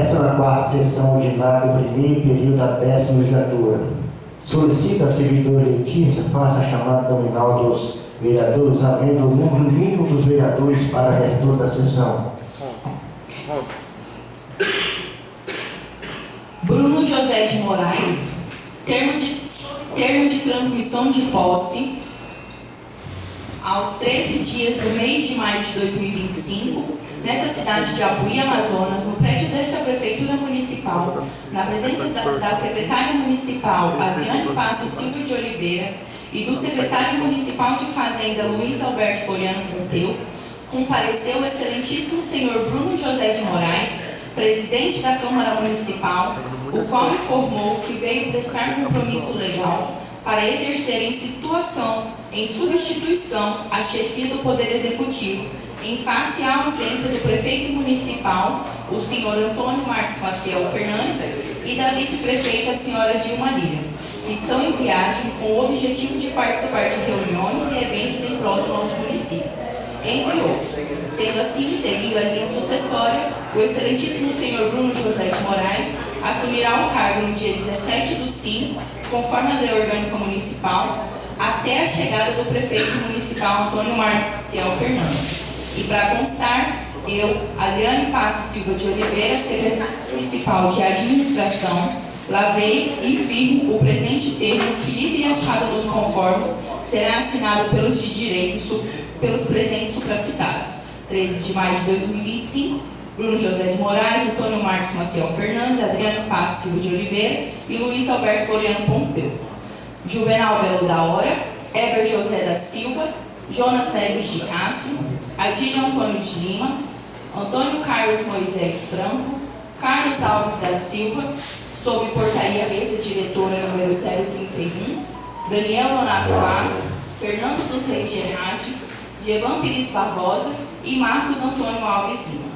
14ª sessão ordinária do primeiro período da 10ª legislatura. Solicita a servidora Letícia faça a chamada nominal dos vereadores, havendo o número mínimo dos vereadores para a abertura da sessão. Bruno José de Moraes, termo de transmissão de posse aos 13 dias do mês de maio de 2025, nessa cidade de Apuí, Amazonas, no prédio desta Prefeitura Municipal, na presença da secretária municipal Adriane Passo Silva de Oliveira e do secretário municipal de Fazenda Luiz Alberto Floriano Pompeu, compareceu o excelentíssimo senhor Bruno José de Moraes, presidente da Câmara Municipal, o qual informou que veio prestar compromisso legal para exercer em substituição à chefia do Poder Executivo, em face à ausência do prefeito municipal, o senhor Antônio Marcos Maciel Fernandes, e da vice-prefeita, a senhora Dilma Lira, que estão em viagem com o objetivo de participar de reuniões e eventos em prol do nosso município, entre outros. Sendo assim, seguindo a linha sucessória, o excelentíssimo senhor Bruno José de Moraes assumirá o cargo no dia 17/5, conforme a Lei Orgânica Municipal, até a chegada do prefeito municipal Antônio Marcial Fernandes. E para constar, eu, Adriane Passo Silva de Oliveira, secretária municipal de administração, lavei e firmo o presente termo que, lido e achado nos conformes, será assinado pelos de direito pelos presentes supracitados. 13 de maio de 2025, Bruno José de Moraes, Antônio Marcos Maciel Fernandes, Adriano Passo Silva de Oliveira e Luiz Alberto Floriano Pompeu. Juvenal Belo da Hora, Heber José da Silva, Jonas Neves de Castro, Adílio Antônio de Lima, Antônio Carlos Moisés Franco, Carlos Alves da Silva, sob portaria mesa diretora número 031, Daniel Nonato Paz, Fernando dos Reis Gerardi, Jevan Pires Barbosa e Marcos Antônio Alves Lima.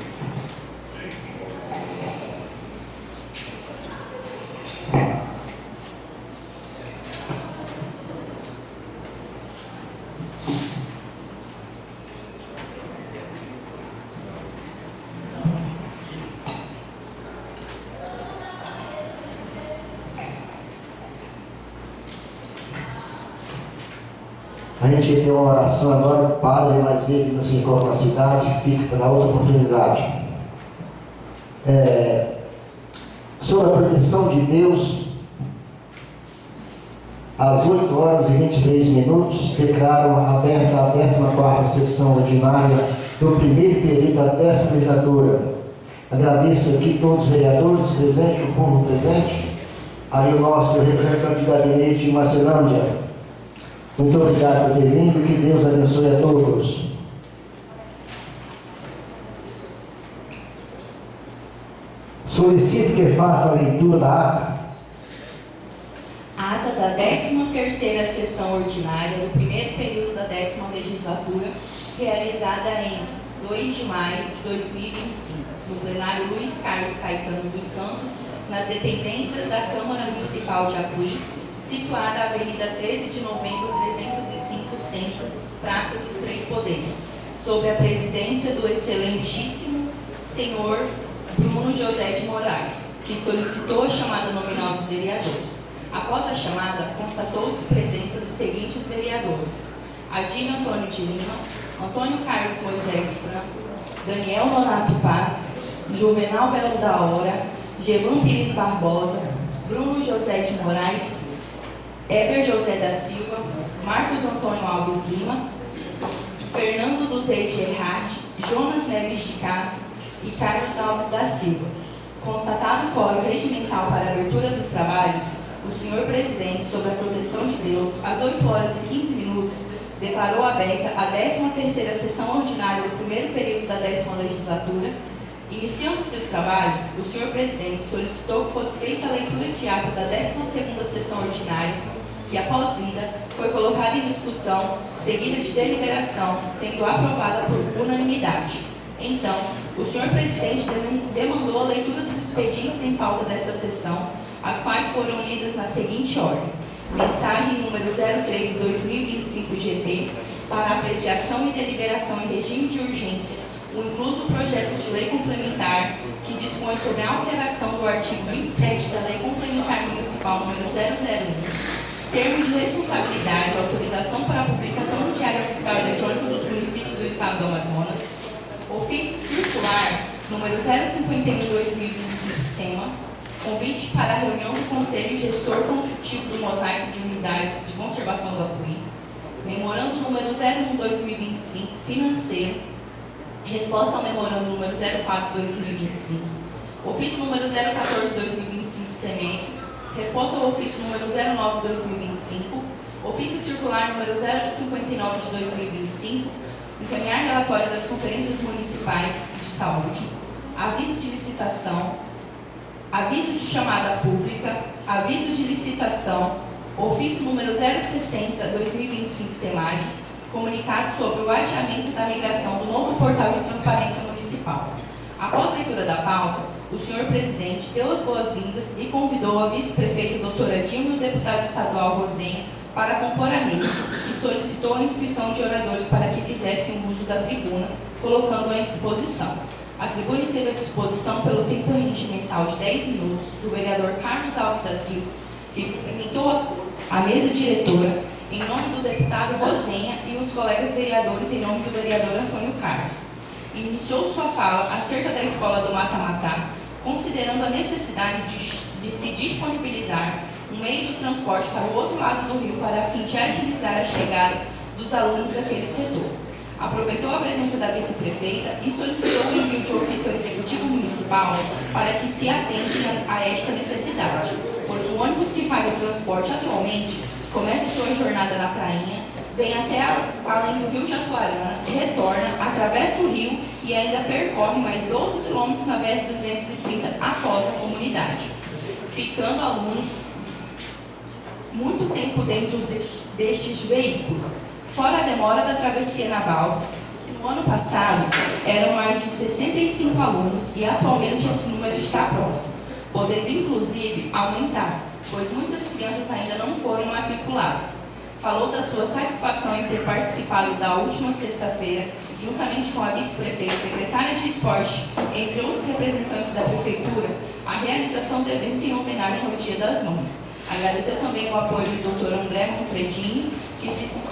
A gente tem uma oração agora, Padre, mas ele não se encontra na cidade, fica para outra oportunidade. Sob a proteção de Deus, às 8h23, declaro aberta a 14ª sessão ordinária do primeiro período da 10ª legislatura. Agradeço aqui todos os vereadores presentes, o povo presente, aí o nosso representante de gabinete, Marcelândia. Muito obrigado por ter vindo e que Deus abençoe a todos. Solicito que faça a leitura da ata. Ata da 13ª sessão ordinária do primeiro período da 10ª legislatura, realizada em 2 de maio de 2025, no plenário Luiz Carlos Caetano dos Santos, nas dependências da Câmara Municipal de Apuí, situada na Avenida 13 de Novembro, 305 Centro, Praça dos Três Poderes, sob a presidência do excelentíssimo senhor Bruno José de Moraes, que solicitou a chamada nominal dos vereadores. Após a chamada, constatou-se presença dos seguintes vereadores: Adílio Antônio de Lima, Antônio Carlos Moisés Franco, Daniel Nonato Paz, Juvenal Belo da Hora, Jevan Pires Barbosa, Bruno José de Moraes, Heber José da Silva, Marcos Antônio Alves Lima, Fernando dos Reis Gerardi, Jonas Neves de Castro e Carlos Alves da Silva. Constatado o quórum regimental para a abertura dos trabalhos, o senhor presidente, sob a proteção de Deus, às 8h15, declarou aberta a 13ª sessão ordinária do primeiro período da 10ª legislatura. Iniciando-se os trabalhos, o senhor presidente solicitou que fosse feita a leitura de ato da 12ª sessão ordinária, que, após lida, foi colocada em discussão, seguida de deliberação, sendo aprovada por unanimidade. Então, o senhor presidente demandou a leitura dos expedientes em pauta desta sessão, as quais foram lidas na seguinte ordem: mensagem número 03/2025 GP, para apreciação e deliberação em regime de urgência o incluso projeto de lei complementar que dispõe sobre a alteração do artigo 27 da Lei Complementar Municipal número 001, termo de responsabilidade, autorização para a publicação no Diário Oficial Eletrônico dos Municípios do Estado do Amazonas, ofício circular número 051/2025 SEMA, convite para a reunião do Conselho Gestor Consultivo do Mosaico de Unidades de Conservação do Apuí, memorando número 01/2025 financeiro, resposta ao memorando número 04/2025, ofício número 014/2025 SEMEC, resposta ao ofício número 09/2025, ofício circular número 059/2025, encaminhar relatório das conferências municipais de saúde, aviso de licitação, aviso de chamada pública, aviso de licitação, ofício número 060/2025 SEMAD, comunicado sobre o adiamento da migração do novo portal de transparência municipal. Após a leitura da pauta, o senhor presidente deu as boas-vindas e convidou a vice-prefeita doutora Dilma e o deputado estadual Rosenha para compor a mesa e solicitou a inscrição de oradores para que fizessem uso da tribuna, colocando-a em disposição. A tribuna esteve à disposição pelo tempo regimental de 10 minutos do vereador Carlos Alves da Silva, que cumprimentou a mesa diretora em nome do deputado Rosenha e os colegas vereadores em nome do vereador Antônio Carlos. Iniciou sua fala acerca da escola do Mata-Matá, considerando a necessidade de se disponibilizar um meio de transporte para o outro lado do rio para a fim de agilizar a chegada dos alunos daquele setor. Aproveitou a presença da vice-prefeita e solicitou o envio de ofício ao Executivo Municipal para que se atentem a esta necessidade, pois o ônibus que faz o transporte atualmente começa sua jornada na prainha, vem até além do rio Jatuarana, retorna, atravessa o rio e ainda percorre mais 12 quilômetros na BR-230 após a comunidade, ficando alunos muito tempo dentro destes veículos, fora a demora da travessia na balsa, que no ano passado eram mais de 65 alunos e atualmente esse número está próximo, podendo inclusive aumentar, pois muitas crianças ainda não foram matriculadas. Falou da sua satisfação em ter participado da última sexta-feira, juntamente com a vice-prefeita, secretária de esporte, entre outros representantes da prefeitura, a realização do evento em homenagem ao Dia das Mães. Agradeceu também o apoio do Dr. André Manfredini, que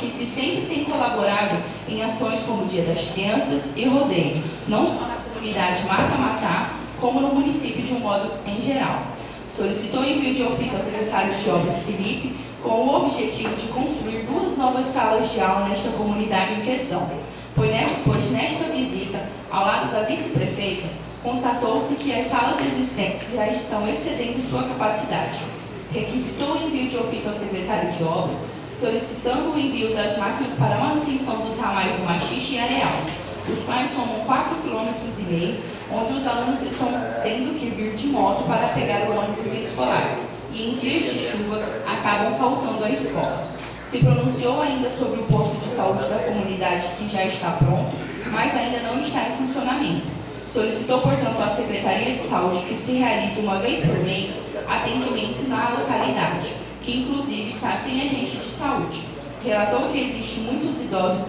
se sempre tem colaborado em ações como o Dia das Crianças e rodeio, não só na comunidade Mata-Matá, como no município de um modo em geral. Solicitou o envio de ofício ao secretário de Obras Felipe, com o objetivo de construir 2 novas salas de aula nesta comunidade em questão, pois nesta visita, ao lado da vice-prefeita, constatou-se que as salas existentes já estão excedendo sua capacidade. Requisitou o envio de ofício ao secretário de Obras, solicitando o envio das máquinas para manutenção dos ramais do Machixe e Areal, os quais somam 4,5 km, onde os alunos estão tendo que vir de moto para pegar o ônibus escolar, e em dias de chuva acabam faltando à escola. Se pronunciou ainda sobre o posto de saúde da comunidade, que já está pronto, mas ainda não está em funcionamento. Solicitou, portanto, à Secretaria de Saúde que se realize uma vez por mês atendimento na localidade, que inclusive está sem agente de saúde. Relatou que existem muitos idosos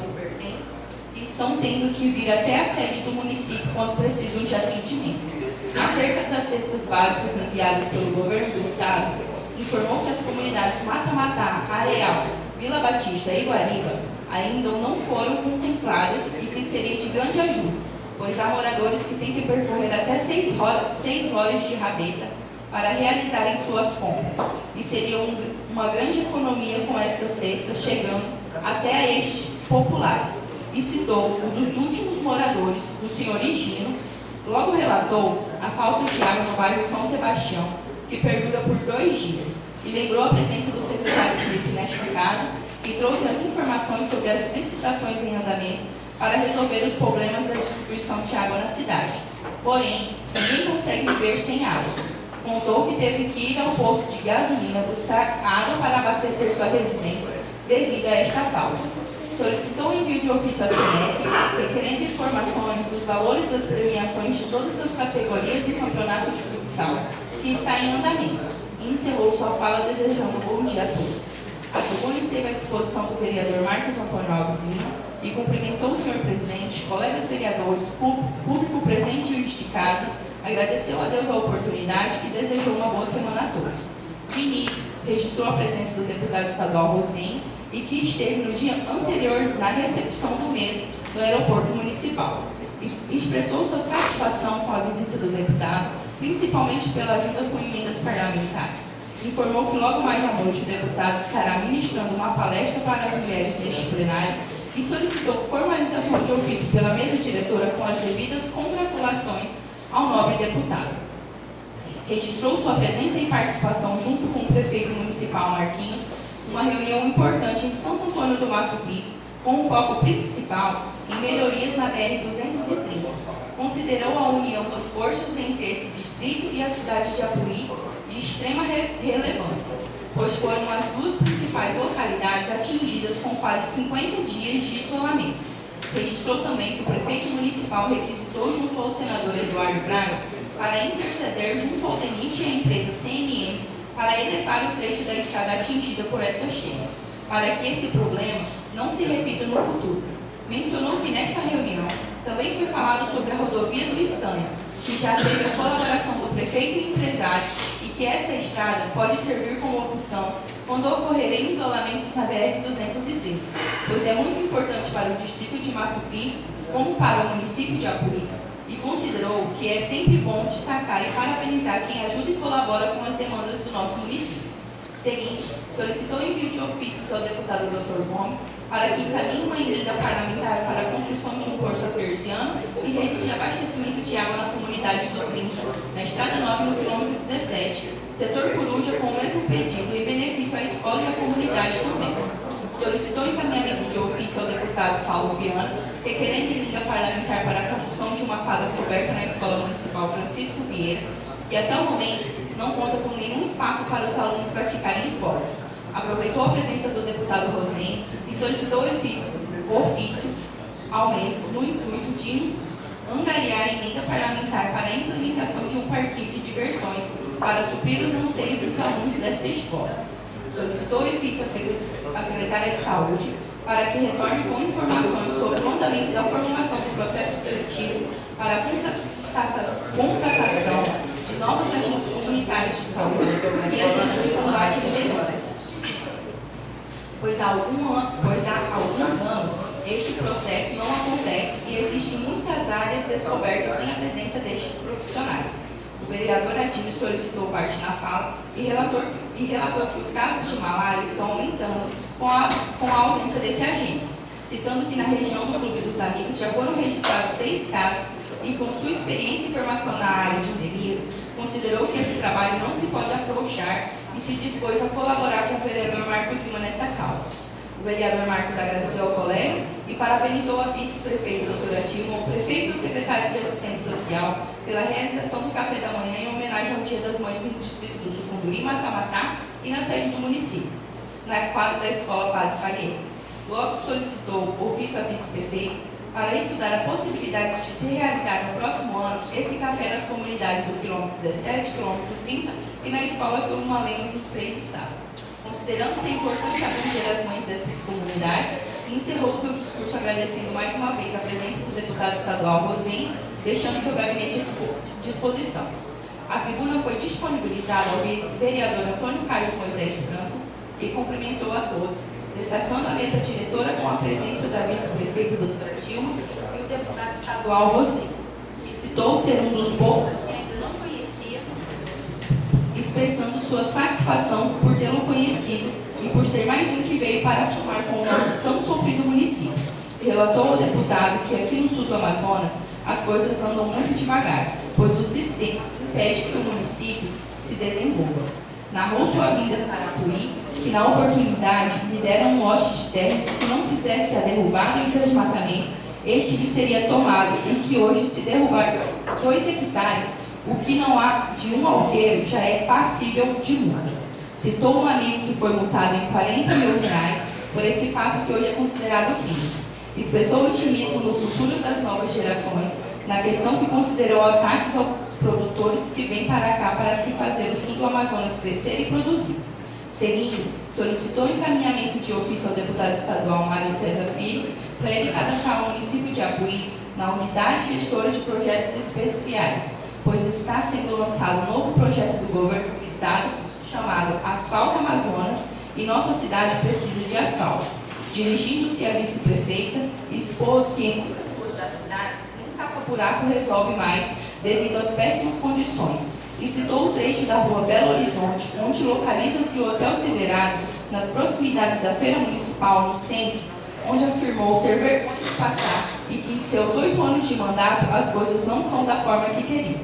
e estão tendo que vir até a sede do município quando precisam de atendimento. Acerca das cestas básicas enviadas pelo governo do estado, informou que as comunidades Mata-Matá, Areal, Vila Batista e Guariba ainda não foram contempladas e que seria de grande ajuda, pois há moradores que têm que percorrer até 6 horas de rabeta para realizarem suas compras, e seria uma grande economia com estas cestas chegando até a estes populares. E citou um dos últimos moradores, o senhor Higino. Logo relatou a falta de água no bairro São Sebastião, que perdura por 2 dias, e lembrou a presença do secretário Felipe nesta casa e trouxe as informações sobre as licitações em andamento para resolver os problemas da distribuição de água na cidade. Porém, ninguém consegue viver sem água. Contou que teve que ir ao posto de gasolina buscar água para abastecer sua residência devido a esta falta. Solicitou o envio de ofício à SEMEC, requerendo informações dos valores das premiações de todas as categorias do campeonato de futsal, que está em andamento, e encerrou sua fala desejando um bom dia a todos. A tribuna esteve à disposição do vereador Marcos Antônio Alves Lima e cumprimentou o senhor presidente, colegas vereadores, público presente e os de casa, agradeceu a Deus a oportunidade e desejou uma boa semana a todos. De início, registrou a presença do deputado estadual Rosenho e que esteve no dia anterior na recepção do mesmo no aeroporto municipal. E expressou sua satisfação com a visita do deputado, principalmente pela ajuda com emendas parlamentares. Informou que logo mais à noite o deputado estará ministrando uma palestra para as mulheres neste plenário e solicitou formalização de ofício pela mesa diretora com as devidas congratulações ao nobre deputado. Registrou sua presença e participação junto com o prefeito municipal Marquinhos, uma reunião importante em Santo Antônio do Macupi, com um foco principal em melhorias na BR-230. Considerou a união de forças entre esse distrito e a cidade de Apuí de extrema relevância, pois foram as duas principais localidades atingidas com quase 50 dias de isolamento. Registrou também que o prefeito municipal requisitou junto ao senador Eduardo Braga para interceder junto ao DENIT e à empresa CMM para elevar o trecho da estrada atingida por esta cheia, para que esse problema não se repita no futuro. Mencionou que nesta reunião também foi falado sobre a rodovia do Estanho, que já teve a colaboração do prefeito e empresários e que esta estrada pode servir como opção quando ocorrerem isolamentos na BR-230, pois é muito importante para o distrito de Macupi, como para o município de Apuí, e considerou que é sempre bom destacar e parabenizar quem ajuda e colabora com as demandas do nosso município. Seguinte, solicitou envio de ofícios ao deputado Dr. Gomes para que encaminhe uma emenda parlamentar para a construção de um poço artesiano e rede de abastecimento de água na comunidade do 30, na Estrada 9, no quilômetro 17, setor Coruja, com o mesmo pedido e benefício à escola e à comunidade também. Solicitou encaminhamento de ofício ao deputado Saulo Viana, requerendo emenda parlamentar para a construção de uma quadra coberta na Escola Municipal Francisco Vieira, que até o momento não conta com nenhum espaço para os alunos praticarem esportes. Aproveitou a presença do deputado Rosenho e solicitou ofício ao mesmo no intuito de angariar emenda parlamentar para a implementação de um parquinho de diversões para suprir os anseios dos alunos desta escola. Solicitou ofício à secretária de Saúde para que retorne com informações sobre o andamento da formulação do processo seletivo para a contratação de novos agentes comunitários de saúde e agentes de combate à liderança. Pois há alguns anos este processo não acontece e existem muitas áreas descobertas sem a presença destes profissionais. O vereador Adílio solicitou parte na fala e relatou que os casos de malária estão aumentando com a ausência desses agentes, citando que na região do Clube dos Amigos já foram registrados 6 casos e, com sua experiência e formação na área de endemias, considerou que esse trabalho não se pode afrouxar e se dispôs a colaborar com o vereador Marcos Lima nesta causa. O vereador Marcos agradeceu ao colega e parabenizou a vice-prefeita doutora Dilma, o prefeito e o secretário de Assistência Social pela realização do café da manhã em homenagem ao Dia das Mães no distrito do Sucumbuí, Matamatá e na sede do município, na quadra da escola Padre Falheiro. Logo solicitou ofício à vice-prefeita para estudar a possibilidade de se realizar no próximo ano esse café nas comunidades do quilômetro 17, quilômetro 30 e na escola Vilma Lemos, no 3 estado. Considerando ser importante abranger as mães dessas comunidades, encerrou seu discurso agradecendo mais uma vez a presença do deputado estadual Rosenho, deixando seu gabinete à disposição. A tribuna foi disponibilizada ao vereador Antônio Carlos Moisés Franco e cumprimentou a todos, destacando a mesa diretora com a presença da vice-prefeita doutora Dilma e o deputado estadual Rosenho, que citou ser um dos poucos que ainda não conhecia, expressando sua satisfação por tê-lo conhecido e por ser mais um que veio para somar com o nosso tão sofrido município. Relatou ao deputado que aqui no sul do Amazonas as coisas andam muito devagar, pois o sistema impede que o município se desenvolva. Narrou sua vinda para Apuí, que na oportunidade lhe deram um lote de terras que, se não fizesse a derrubada e o desmatamento, este lhe seria tomado e que hoje, se derrubar 2 hectares, o que não há de um alqueiro já é passível de multa. Citou um amigo que foi multado em R$40 mil por esse fato que hoje é considerado crime. Expressou otimismo no futuro das novas gerações, na questão que considerou ataques aos produtores que vêm para cá para se fazer o sul do Amazonas crescer e produzir. Seguindo, solicitou encaminhamento de ofício ao deputado estadual Mário César Filho para ele cadastrar o município de Apuí na unidade gestora de projetos especiais, pois está sendo lançado um novo projeto do governo do estado chamado Asfalto Amazonas e nossa cidade precisa de asfalto. Dirigindo-se à vice-prefeita, expôs que em muitas ruas da cidade, nem tapa-buraco resolve mais devido às péssimas condições, e citou o trecho da rua Belo Horizonte, onde localiza-se o Hotel Silverado, nas proximidades da Feira Municipal, no centro, onde afirmou ter vergonha de passar e que em seus 8 anos de mandato as coisas não são da forma que queria.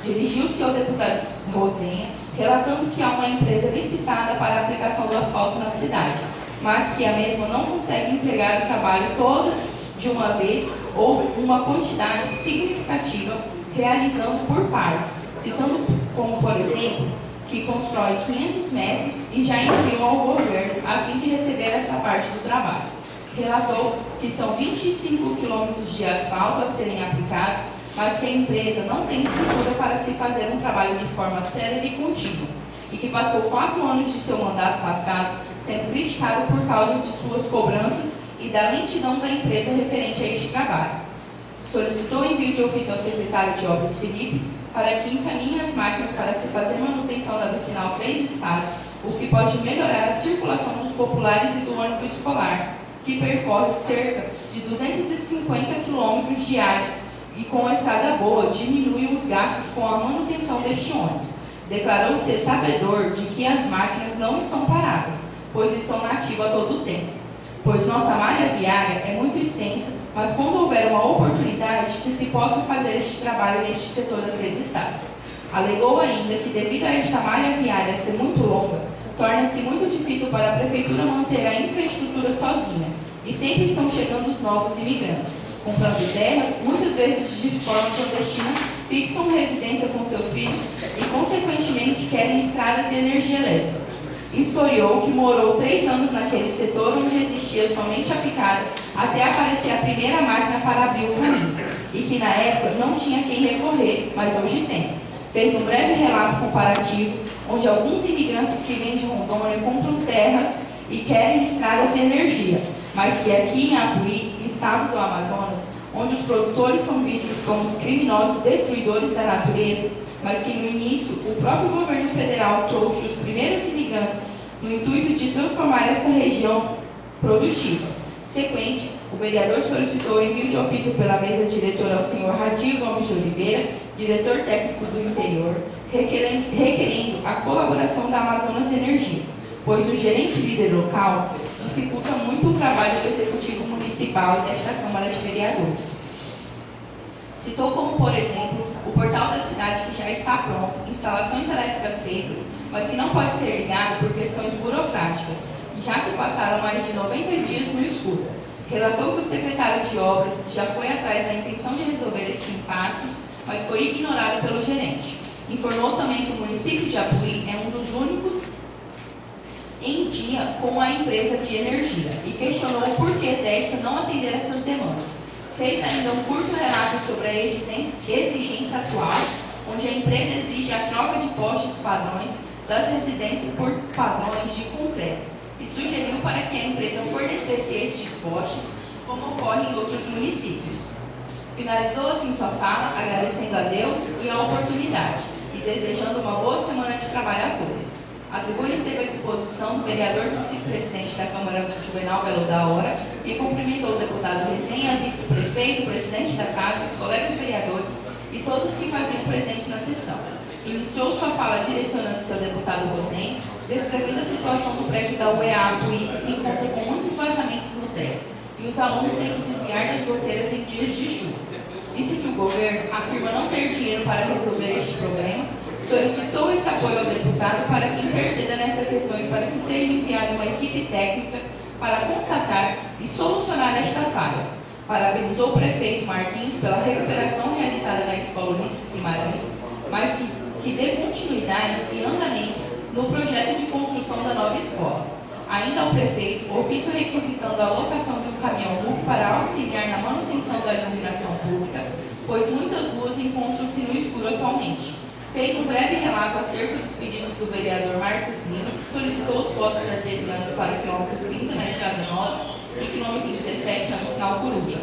Dirigiu-se ao deputado Rosenha, relatando que há uma empresa licitada para a aplicação do asfalto na cidade, mas que a mesma não consegue entregar o trabalho todo de uma vez ou uma quantidade significativa, realizando por partes, citando como, por exemplo, que constrói 500 metros e já enviou ao governo a fim de receber esta parte do trabalho. Relatou que são 25 quilômetros de asfalto a serem aplicados, mas que a empresa não tem estrutura para se fazer um trabalho de forma célere e contínua, e que passou 4 anos de seu mandato passado sendo criticado por causa de suas cobranças e da lentidão da empresa referente a este trabalho. Solicitou o envio de ofício ao secretário de Obras Felipe para que encaminhe as máquinas para se fazer manutenção da vicinal 3 estados, o que pode melhorar a circulação dos populares e do ônibus escolar, que percorre cerca de 250 quilômetros diários e com a estrada boa diminui os gastos com a manutenção deste ônibus. Declarou ser sabedor de que as máquinas não estão paradas, pois estão na ativa a todo o tempo, pois nossa malha viária é muito extensa, mas quando houver uma oportunidade que se possa fazer este trabalho neste setor da 3 estados. Alegou ainda que devido a esta malha viária ser muito longa, torna-se muito difícil para a prefeitura manter a infraestrutura sozinha, e sempre estão chegando os novos imigrantes, comprando terras, muitas vezes de forma clandestina, fixam residência com seus filhos e, consequentemente, querem estradas e energia elétrica. Historiou que morou 3 anos naquele setor onde existia somente a picada até aparecer a primeira máquina para abrir o caminho, e que na época não tinha quem recorrer, mas hoje tem. Fez um breve relato comparativo, onde alguns imigrantes que vêm de Rondônia compram terras e querem estradas e energia, mas que aqui em Apuí, estado do Amazonas, onde os produtores são vistos como os criminosos destruidores da natureza, mas que no início o próprio governo federal trouxe os primeiros imigrantes no intuito de transformar esta região produtiva. Sequente, o vereador solicitou o envio de ofício pela mesa diretora ao senhor Radir Gomes de Oliveira, diretor técnico do interior, requerendo a colaboração da Amazonas Energia, pois o gerente líder local dificulta muito o trabalho do executivo municipal e desta Câmara de Vereadores. Citou como, por exemplo, o portal da cidade que já está pronto, instalações elétricas feitas, mas que não pode ser ligado por questões burocráticas, e já se passaram mais de 90 dias no escuro. Relatou que o secretário de obras já foi atrás da intenção de resolver este impasse, mas foi ignorado pelo gerente. Informou também que o município de Apuí é um dos únicos em dia com a empresa de energia e questionou o porquê desta não atender essas demandas. Fez ainda um curto relato sobre a exigência atual, onde a empresa exige a troca de postes padrões das residências por padrões de concreto e sugeriu para que a empresa fornecesse estes postes, como ocorre em outros municípios. Finalizou assim sua fala, agradecendo a Deus e a oportunidade e desejando uma boa semana de trabalho a todos. A tribuna esteve à disposição do vereador vice-presidente da Câmara, Juvenal Belo da Hora, e cumprimentou o deputado Resenha, vice-prefeito, presidente da casa, os colegas vereadores e todos que faziam presente na sessão. Iniciou sua fala direcionando-se ao deputado Rosen, descrevendo a situação do prédio da UEA Apuí, que se encontra com muitos vazamentos no teto, e os alunos têm que desviar das goteiras em dias de chuva. Disse que o governo afirma não ter dinheiro para resolver este problema, solicitou esse apoio ao deputado para que interceda nessas questões para que seja enviada uma equipe técnica para constatar e solucionar esta falha. Parabenizou o prefeito Marquinhos pela recuperação realizada na Escola Ulisses Guimarães, mas que dê continuidade e andamento no projeto de construção da nova escola. Ainda ao prefeito, ofício requisitando a alocação de um caminhão MUC para auxiliar na manutenção da iluminação pública, pois muitas ruas encontram-se no escuro atualmente. fez um breve relato acerca dos pedidos do vereador Marcos Lima, que solicitou os postos artesianos para o quilômetro 30 na Estrada Nova e quilômetro 17 na Vicinal Coruja,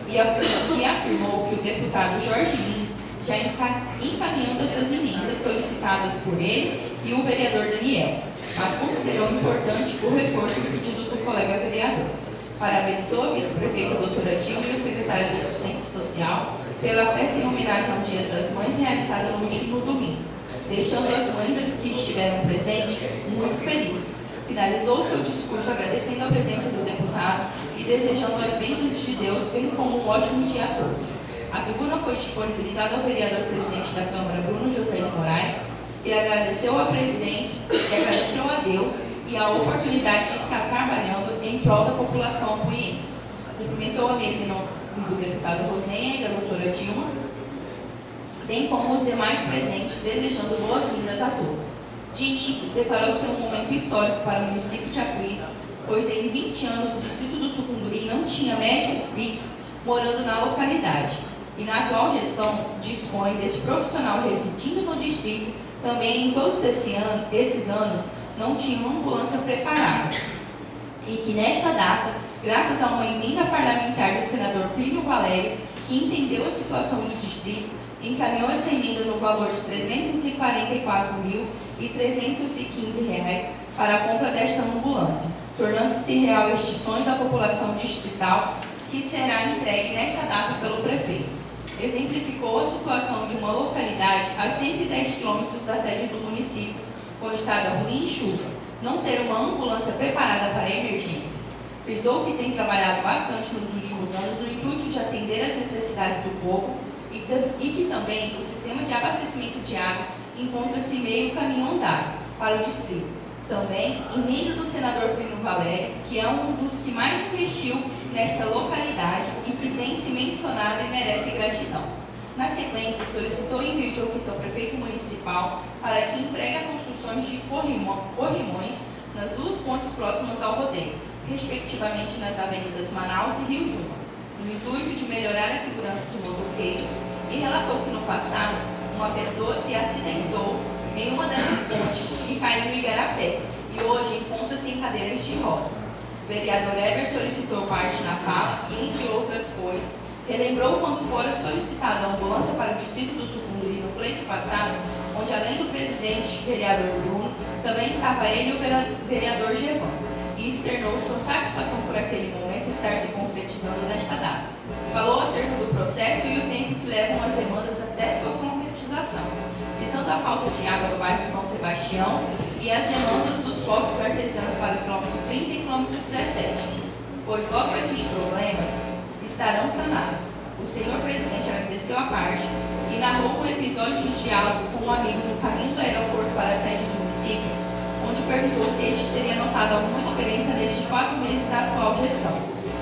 e afirmou que o deputado Jorge Lins já está encaminhando essas emendas solicitadas por ele e o vereador Daniel, mas considerou importante o reforço do pedido do colega vereador. Parabenizou a vice-prefeita doutora Dilma e o secretário de Assistência Social pela festa em homenagem ao Dia das Mães realizada no último domingo, deixando as mães que estiveram presentes muito felizes. Finalizou seu discurso agradecendo a presença do deputado e desejando as bênçãos de Deus, bem como um ótimo dia a todos. A tribuna foi disponibilizada ao vereador presidente da Câmara, Bruno José de Moraes, e agradeceu à presidência, e agradeceu a Deus e a oportunidade de estar trabalhando em prol da população apoiense. Cumprimentou a mesa em nome do deputado Rosenha e da doutora Dilma, bem como os demais presentes, desejando boas-vindas a todos. De início, declarou ser um momento histórico para o município de Apuí, pois em 20 anos o distrito do Sucunduri não tinha médico fixo morando na localidade, e na atual gestão dispõe deste profissional residindo no distrito. Também em todos esses anos não tinha uma ambulância preparada, e que nesta data, graças a uma emenda parlamentar do senador Plínio Valério, que entendeu a situação do distrito, encaminhou essa emenda no valor de R$ 344.315 para a compra desta ambulância, tornando-se real este sonho da população distrital, que será entregue nesta data pelo prefeito. Exemplificou a situação de uma localidade a 110 quilômetros da sede do município, com estrada ruim e chuva, não ter uma ambulância preparada para emergências. Frisou que tem trabalhado bastante nos últimos anos no intuito de atender às necessidades do povo e que também o sistema de abastecimento de água encontra-se meio caminho andado para o distrito. Também, emenda do senador Plínio Valério, que é um dos que mais investiu nesta localidade e que tem se mencionado e merece gratidão. Na sequência, solicitou envio de ofício ao prefeito municipal para que empregue construções de corrimões nas duas pontes próximas ao rodeio, respectivamente nas avenidas Manaus e Rio Juma, no intuito de melhorar a segurança de motoqueiros, e relatou que no passado uma pessoa se acidentou em uma dessas pontes e caiu no igarapé, e hoje encontra-se em cadeiras de rodas. O vereador Eber solicitou parte na fala e, entre outras coisas, relembrou quando fora solicitada a ambulância para o distrito do Sucunduri no pleito passado, onde além do presidente, vereador Bruno, também estava ele e o vereador Gevan, e externou sua satisfação por aquele momento estar se concretizando nesta data. Falou acerca do processo e o tempo que levam as demandas até sua concretização, citando a falta de água no bairro São Sebastião e as demandas dos postos artesianos para o quilômetro 30 e quilômetro 17, pois logo esses problemas estarão sanados. O senhor presidente agradeceu a parte e narrou um episódio de diálogo com um amigo no caminho do aeroporto para a sede do município, onde perguntou se este teria notado alguma diferença nestes 4 meses da atual gestão.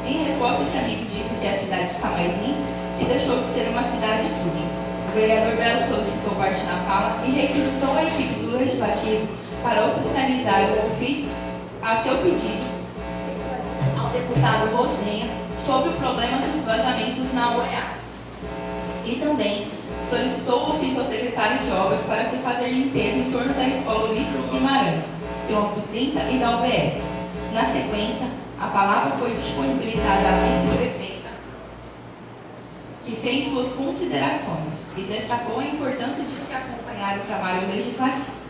Em resposta, esse amigo disse que a cidade está mais limpa e deixou de ser uma cidade estúdio. O vereador Belo solicitou parte na fala e requisitou a equipe do Legislativo para oficializar o ofício a seu pedido ao deputado Rosenha sobre o problema dos vazamentos na UEA. E também solicitou o ofício ao secretário de Obras para se fazer limpeza em torno da escola Ulisses Guimarães, quilômetro 30 e da UBS. Na sequência, a palavra foi disponibilizada à vice-prefeita, que fez suas considerações e destacou a importância de se acompanhar o trabalho legislativo.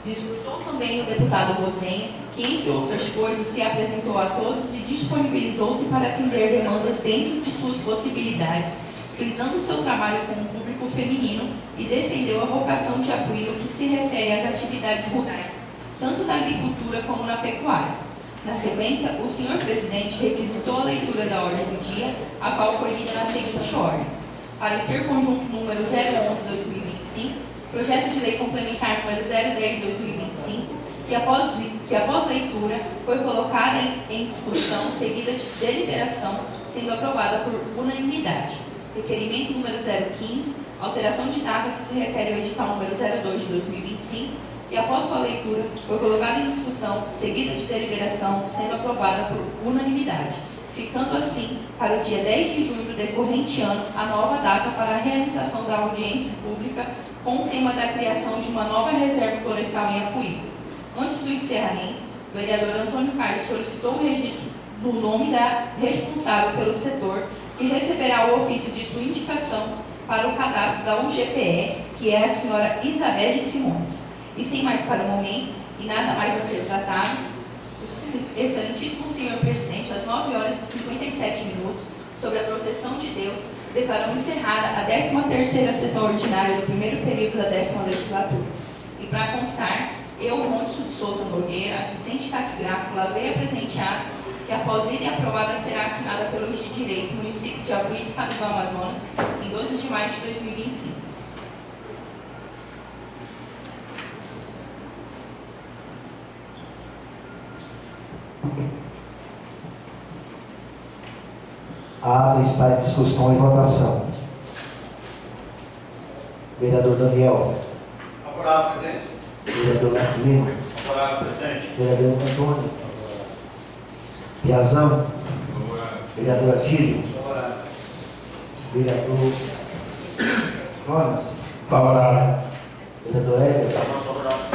Discursou também o deputado Rosenha, que, entre outras coisas, se apresentou a todos e disponibilizou-se para atender demandas dentro de suas possibilidades, frisando seu trabalho com o público feminino, e defendeu a vocação de Apuí no que se refere às atividades rurais, tanto na agricultura como na pecuária. Na sequência, o senhor presidente requisitou a leitura da ordem do dia, a qual foi lida na seguinte ordem: parecer conjunto número 011/2025, projeto de lei complementar número 010/2025, que após leitura foi colocada em discussão, seguida de deliberação, sendo aprovada por unanimidade. Requerimento número 015, alteração de data que se refere ao edital número 02/2025, que após sua leitura foi colocada em discussão, seguida de deliberação, sendo aprovada por unanimidade. ficando assim, para o dia 10 de junho do decorrente ano, a nova data para a realização da audiência pública com o tema da criação de uma nova reserva florestal em Apuí. Antes do encerramento, o vereador Antônio Carlos solicitou o registro do nome da responsável pelo setor, que receberá o ofício de sua indicação para o cadastro da UGPE, que é a senhora Isabelle Simões. E sem mais para o momento, e nada mais a ser tratado, o excelentíssimo senhor presidente, às 9 horas e 57 minutos, sobre a proteção de Deus, declarou encerrada a 13ª sessão ordinária do primeiro período da 10ª legislatura. E para constar, eu, Ronilson de Souza Nogueira, assistente taquigráfico, lavei a presenteado, que após lida e aprovada será assinada pelo juiz de direito, município de Apuí, estado do Amazonas, em 12 de maio de 2025. A ata está em discussão e votação. Vereador Daniel. Favorável, presidente. Vereador Neto Lima. Favorável, presidente. Vereador Antônio. Piazão. Vereador Atílio. Favorável. Vereador Jonas. Favorável. Vereador Éder. Favorável.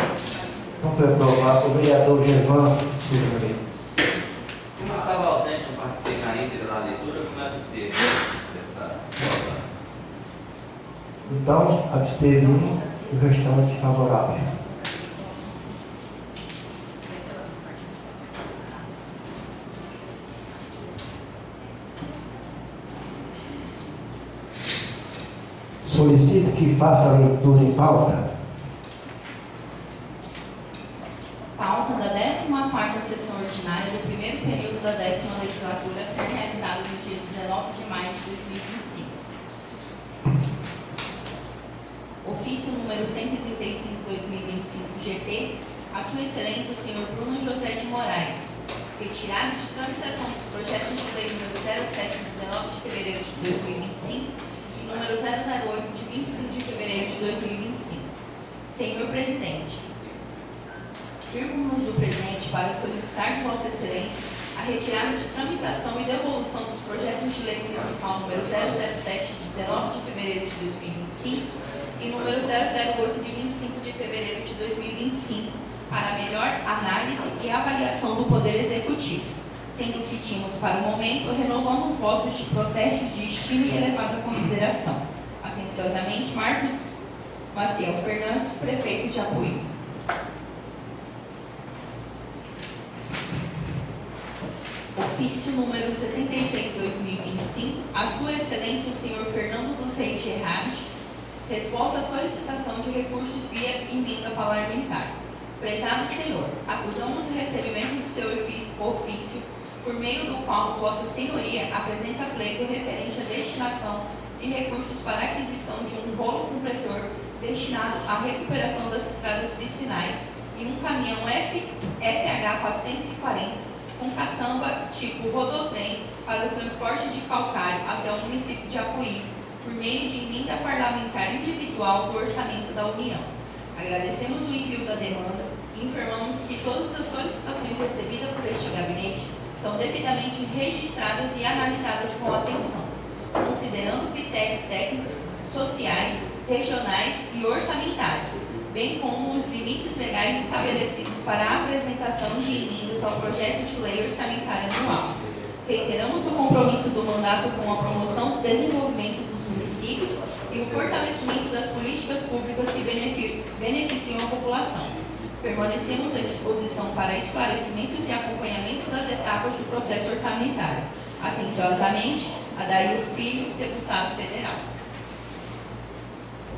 Então foi aprovado. O vereador Gervan. Desculpa, Como eu estava ausente, não participei na íntegra da leitura, como é abster dessa votação? Então, absteve um e o restante favorável. Solicito que faça a leitura em pauta. Pauta da 14ª sessão ordinária do primeiro período da 10ª legislatura a ser realizada no dia 19 de maio de 2025. Ofício número 135/2025 GP, a Sua Excelência o Sr. Bruno José de Moraes. Retirada de tramitação dos projetos de lei número 07 de 19 de fevereiro de 2025 e número 008 de 25 de fevereiro de 2025. Senhor Presidente, sirvo-nos do presente para solicitar de Vossa Excelência a retirada de tramitação e devolução dos projetos de lei municipal número 007 de 19 de fevereiro de 2025 e número 008 de 25 de fevereiro de 2025 para melhor análise e avaliação do Poder Executivo, sendo que tínhamos para o momento renovamos votos de protesto de estima e elevada consideração. Atenciosamente, Marcos Maciel Fernandes, prefeito de Apuí. Ofício número 76/2025, a Sua Excelência o Sr. Fernando dos Reis Gerardi, resposta à solicitação de recursos via emenda parlamentar. Prezado Senhor, acusamos o recebimento de seu ofício, por meio do qual Vossa Senhoria apresenta pleito referente à destinação de recursos para a aquisição de um rolo compressor destinado à recuperação das estradas vicinais e um caminhão FH 440 com caçamba tipo rodotrem para o transporte de calcário até o município de Apuí, por meio de emenda parlamentar individual do Orçamento da União. Agradecemos o envio da demanda e informamos que todas as solicitações recebidas por este gabinete são devidamente registradas e analisadas com atenção, considerando critérios técnicos, sociais, regionais e orçamentários, bem como os limites legais estabelecidos para a apresentação de emendas ao projeto de lei orçamentária anual. Reiteramos o compromisso do mandato com a promoção do desenvolvimento dos municípios e o fortalecimento das políticas públicas que beneficiam a população. Permanecemos à disposição para esclarecimentos e acompanhamento das etapas do processo orçamentário. Atenciosamente, Adair Filho, deputado federal.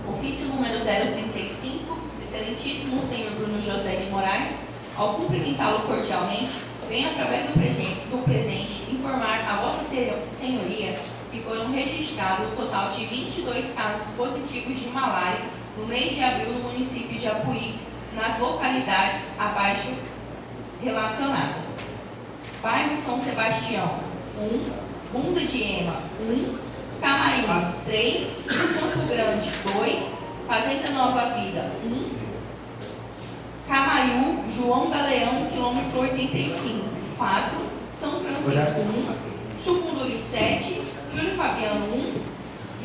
Ofício número 035, excelentíssimo senhor Bruno José de Moraes, ao cumprimentá-lo cordialmente, vem através do presente informar a Vossa Senhoria que foram registrados o total de 22 casos positivos de malária no mês de abril no município de Apuí, nas localidades abaixo relacionadas: Bairro São Sebastião, 1, Bunda de Ema, 1, Camarim, 3, Campo Grande, 2, Fazenda Nova Vida, 1, Camaiú, João da Leão, quilômetro 85, 4, São Francisco, 1, Sucunduri 7, Júlio Fabiano 1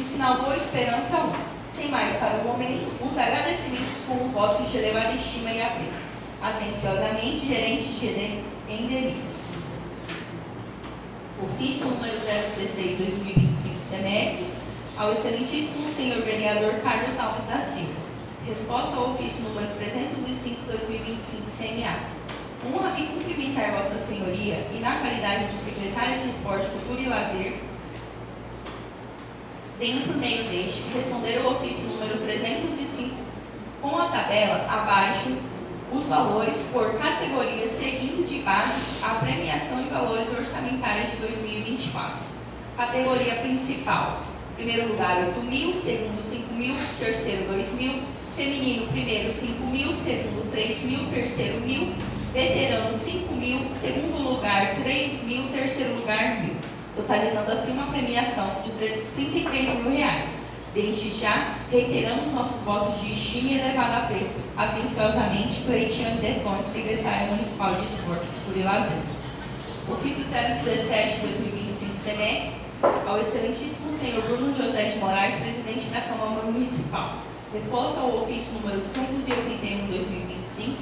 e Sinal Boa Esperança 1. Sem mais para o momento, os agradecimentos com votos de elevada estima e apreço. Atenciosamente, gerente de Endemias. Ofício número 016/2025 SENEP, ao excelentíssimo senhor vereador Carlos Alves da Silva. Resposta ao ofício número 305/2025 CMA. Honra e cumprimentar Vossa Senhoria e, na qualidade de secretária de Esporte, Cultura e Lazer, venho por meio deste responder ao ofício número 305 com a tabela abaixo os valores por categoria, seguindo de baixo a premiação e valores orçamentários de 2024. Categoria principal: primeiro lugar 8.000, segundo 5.000, terceiro 2.000, feminino primeiro 5.000, segundo 3.000, terceiro 1.000, veterano 5.000, segundo lugar 3.000, terceiro lugar 1.000, totalizando assim uma premiação de R$33.000. Desde já, reiteramos nossos votos de estima e elevado apreço. Atenciosamente, Cleitiane Detone, secretária municipal de Esporte, Cultura e Lazer. Ofício 017/2025 SENEC, ao excelentíssimo senhor Bruno José de Moraes, presidente da Câmara Municipal. Resposta ao ofício número 281/2025.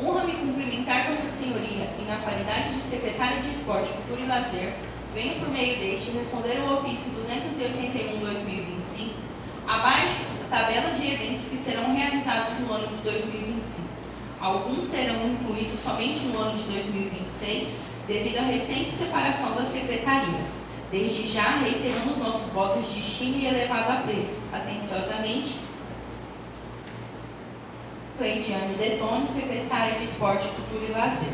Honra-me cumprimentar Vossa Senhoria e, na qualidade de secretária de Esporte, Cultura e Lazer, venho por meio deste responder ao ofício 281/2025, abaixo a tabela de eventos que serão realizados no ano de 2025. Alguns serão incluídos somente no ano de 2026, devido à recente separação da Secretaria. Desde já, reiteramos nossos votos de estima e elevado apreço. Atenciosamente, Cleitiane Detone, secretária de Esporte, Cultura e Lazer.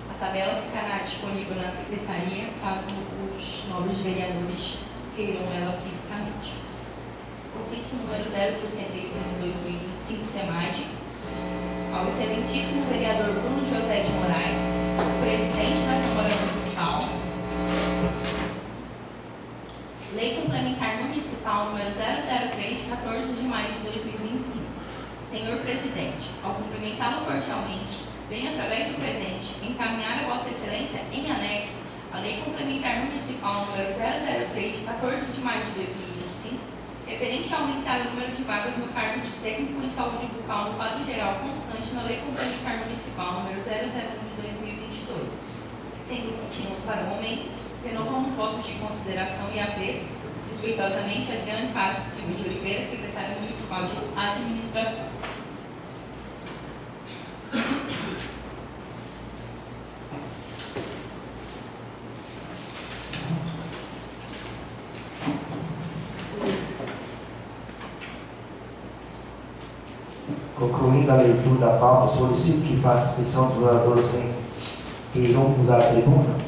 A tabela ficará disponível na Secretaria, caso os nobres vereadores queiram ela fisicamente. Ofício número 065/2025 SEMAG, ao excelentíssimo vereador Bruno José de Moraes, presidente da Câmara Municipal. Lei Complementar Municipal número 003, de 14 de maio de 2025. Senhor Presidente, ao cumprimentá-lo cordialmente, venho, através do presente, encaminhar a Vossa Excelência em anexo a Lei Complementar Municipal número 003, de 14 de maio de 2025, referente a aumentar o número de vagas no cargo de técnico em saúde bucal no quadro geral constante na Lei Complementar Municipal número 001 de 2022. Sendo que tínhamos para o momento, renovamos votos de consideração e apreço. Respeitosamente, Adriane Passos Silva de Oliveira, secretária municipal de Administração. Concluindo a leitura da pauta, solicito que faça inscrição dos oradores que irão usar a tribuna.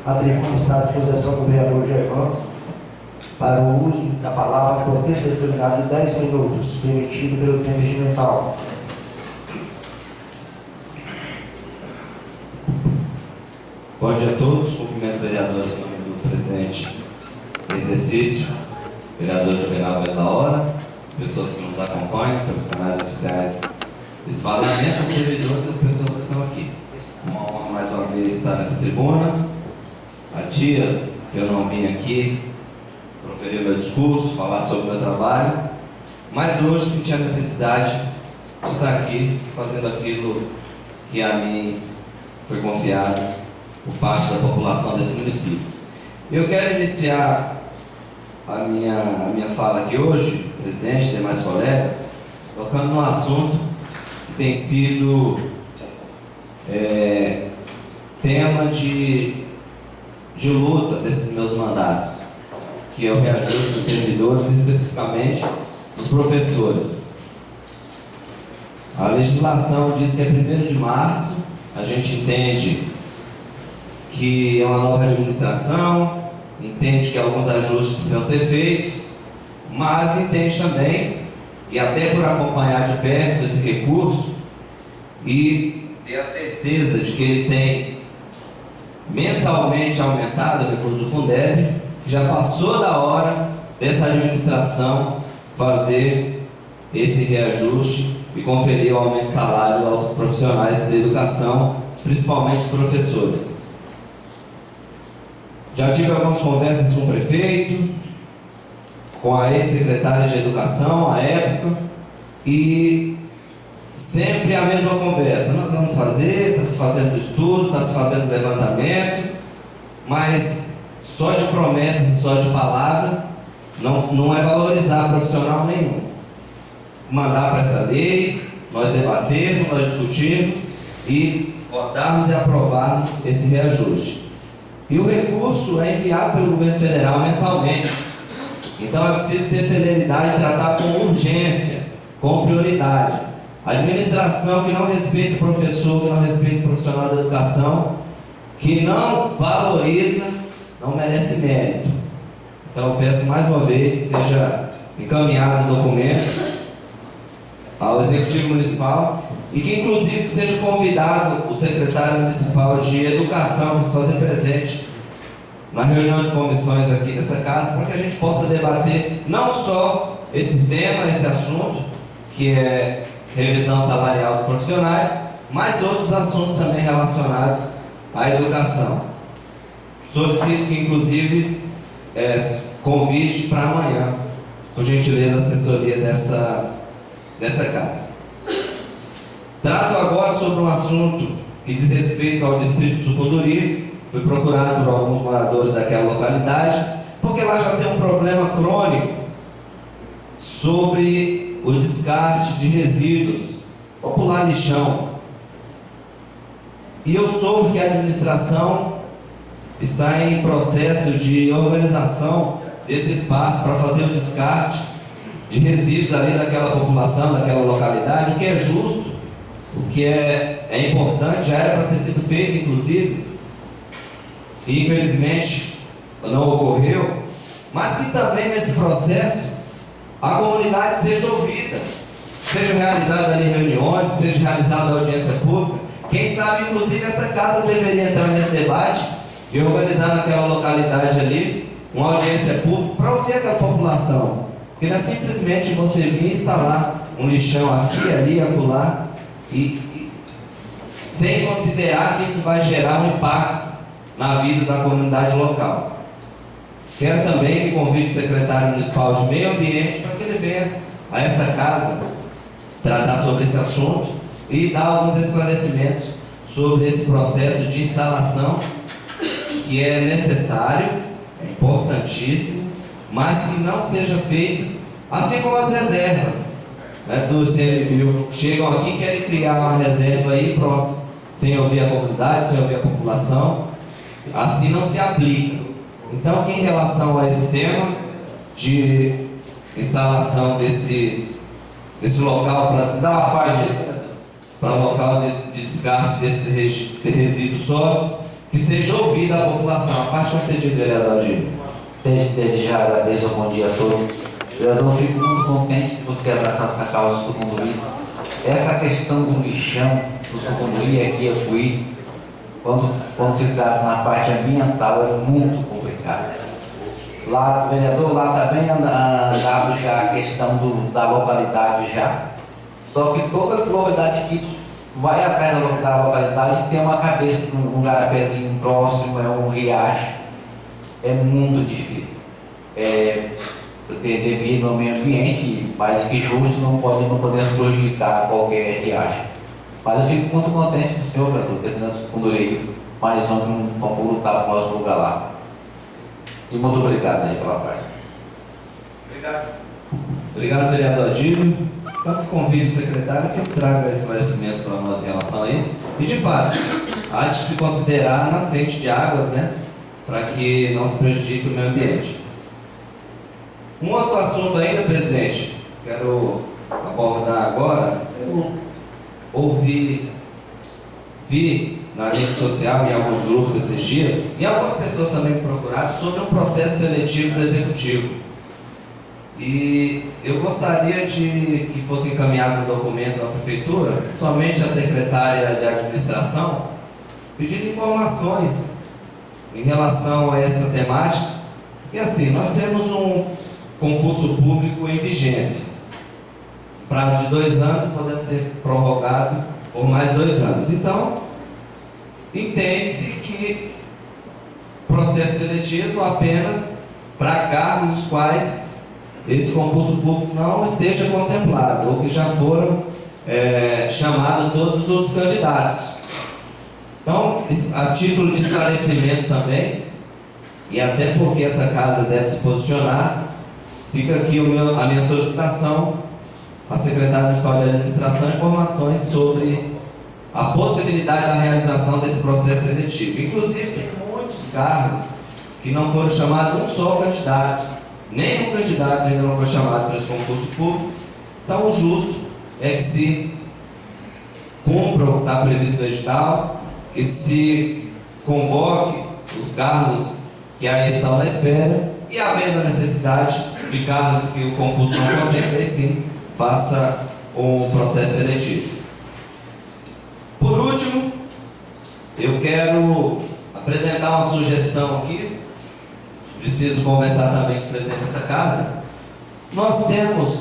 A tribuna está à disposição do vereador Germano para o uso da palavra por tempo determinado de 10 minutos, permitido pelo tempo regimental. Bom dia a todos, cumprimentos vereadores em nome do presidente em exercício, vereador Juvenal Bela Hora, as pessoas que nos acompanham pelos canais oficiais desse parlamento, os servidores e as pessoas que estão aqui. Uma honra mais uma vez estar nessa tribuna. Há dias que eu não vim aqui proferir meu discurso, falar sobre o meu trabalho, mas hoje senti a necessidade de estar aqui fazendo aquilo que a mim foi confiado por parte da população desse município. Eu quero iniciar a minha fala aqui hoje, presidente e demais colegas, tocando num assunto que tem sido tema de luta desses meus mandatos, que é o reajuste dos servidores, especificamente dos professores. A legislação diz que é 1º de março, a gente entende que é uma nova administração, entende que alguns ajustes precisam ser feitos, mas entende também, e até por acompanhar de perto esse recurso e ter a certeza de que ele tem mensalmente aumentado o recurso do Fundeb, que já passou da hora dessa administração fazer esse reajuste e conferir o aumento de salário aos profissionais da educação, principalmente os professores. Já tive algumas conversas com o prefeito, com a ex-secretária de Educação, à época, e sempre a mesma conversa. Nós vamos fazer, está se fazendo estudo, está se fazendo levantamento, mas só de promessas e só de palavra não é valorizar profissional nenhum. Mandar para essa lei, nós debatermos, nós discutirmos e votarmos e aprovarmos esse reajuste. E o recurso é enviado pelo governo federal mensalmente. Então é preciso ter celeridade e tratar com urgência, com prioridade. A administração que não respeita o professor, que não respeita o profissional da educação, que não valoriza, não merece mérito. Então eu peço mais uma vez que seja encaminhado o documento ao Executivo Municipal e que inclusive seja convidado o secretário municipal de Educação para se fazer presente na reunião de comissões aqui nessa casa, para que a gente possa debater não só esse tema, esse assunto, que é revisão salarial dos profissionais, mas outros assuntos também relacionados à educação. Solicito que inclusive convide para amanhã, por gentileza, a assessoria dessa casa. Trato agora sobre um assunto que diz respeito ao distrito de Sucunduri. Fui procurado por alguns moradores daquela localidade, porque lá já tem um problema crônico sobre o descarte de resíduos, popular lixão. E eu soube que a administração está em processo de organização desse espaço para fazer o descarte de resíduos ali daquela população, daquela localidade, o que é justo, o que é importante, já era para ter sido feito, inclusive, e infelizmente não ocorreu, mas que também nesse processo a comunidade seja ouvida, seja realizada ali reuniões, seja realizada audiência pública. Quem sabe, inclusive, essa casa deveria entrar nesse debate e organizar naquela localidade ali uma audiência pública para ouvir aquela população. Porque não é simplesmente você vir instalar um lixão aqui, ali, acolá, e sem considerar que isso vai gerar um impacto na vida da comunidade local. Quero também que convide o secretário municipal de Meio Ambiente para que ele venha a essa casa tratar sobre esse assunto e dar alguns esclarecimentos sobre esse processo de instalação que é necessário, é importantíssimo, mas que não seja feito assim como as reservas, né, do CMBio. Chegam aqui e querem criar uma reserva aí e pronto, sem ouvir a comunidade, sem ouvir a população. Assim não se aplica. Então, que em relação a esse tema de instalação desse local para local de descarte desses resíduos sólidos, que seja ouvida a população. A parte concedida, vereador Gil. Desde já agradeço, bom dia a todos. Eu fico muito contente de você abraçar essa causa do Sucunduri. Essa questão do lixão do Sucunduri, aqui eu fui, quando se trata na parte ambiental, é muito complicado. Lá, o vereador, lá também andado já a questão da localidade já. Só que toda localidade que vai atrás da localidade tem uma cabeça num garapézinho próximo, é um riacho. É muito difícil. Devido ao meio ambiente, mais que justo, não podemos prejudicar qualquer riacho. Mas eu fico muito contente com o senhor, vereador, terminando o segundo aí, mais um concurso está para o nosso lugar lá. E muito obrigado aí pela parte. Obrigado. Obrigado, vereador Adílio. Então, que convide o secretário que traga esclarecimentos para nós em relação a isso. E, de fato, há de se considerar nascente de águas, né? Para que não se prejudique o meio ambiente. Um outro assunto ainda, presidente, quero abordar agora. Eu vi na rede social, em alguns grupos esses dias, e algumas pessoas também me procuraram sobre um processo seletivo do Executivo. E eu gostaria de que fosse encaminhado um documento à Prefeitura, somente à secretária de Administração, pedindo informações em relação a essa temática. E assim, nós temos um concurso público em vigência, prazo de 2 anos, podendo ser prorrogado por mais 2 anos. Então, entende-se que processo seletivo apenas para cargos os quais esse concurso público não esteja contemplado, ou que já foram chamados todos os candidatos. Então, a título de esclarecimento também, e até porque essa casa deve se posicionar, fica aqui a minha solicitação à secretária municipal de administração, informações sobre a possibilidade da realização desse processo seletivo. Inclusive, tem muitos cargos que não foram chamados um só candidato. Nenhum candidato ainda não foi chamado para esse concurso público. Então, o justo é que se cumpra o que está previsto no edital, que se convoque os cargos que aí estão na espera, e havendo a necessidade de cargos que o concurso não contempla, sim, faça um processo seletivo. Por último, eu quero apresentar uma sugestão aqui. Preciso conversar também com o presidente dessa casa. Nós temos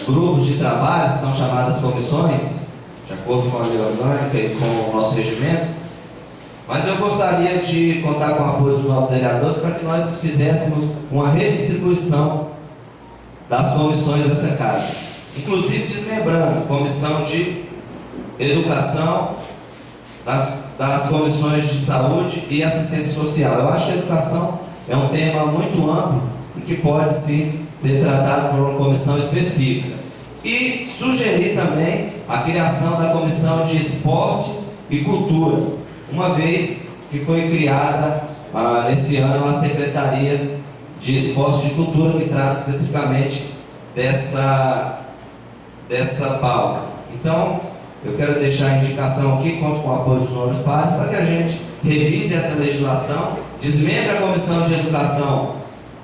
grupos de trabalho, que são chamadas comissões, de acordo com a lei orgânica e com o nosso regimento, mas eu gostaria de contar com o apoio dos novos vereadores para que nós fizéssemos uma redistribuição das comissões dessa casa, inclusive desmembrando a comissão de educação, das comissões de saúde e assistência social. Eu acho que a educação é um tema muito amplo e que pode sim ser tratado por uma comissão específica. E sugerir também a criação da comissão de esporte e cultura, uma vez que foi criada nesse ano a Secretaria de Esporte e de Cultura, que trata especificamente dessa pauta. Então, eu quero deixar a indicação aqui, conto com o apoio dos nobres pares, para que a gente revise essa legislação, desmembre a comissão de educação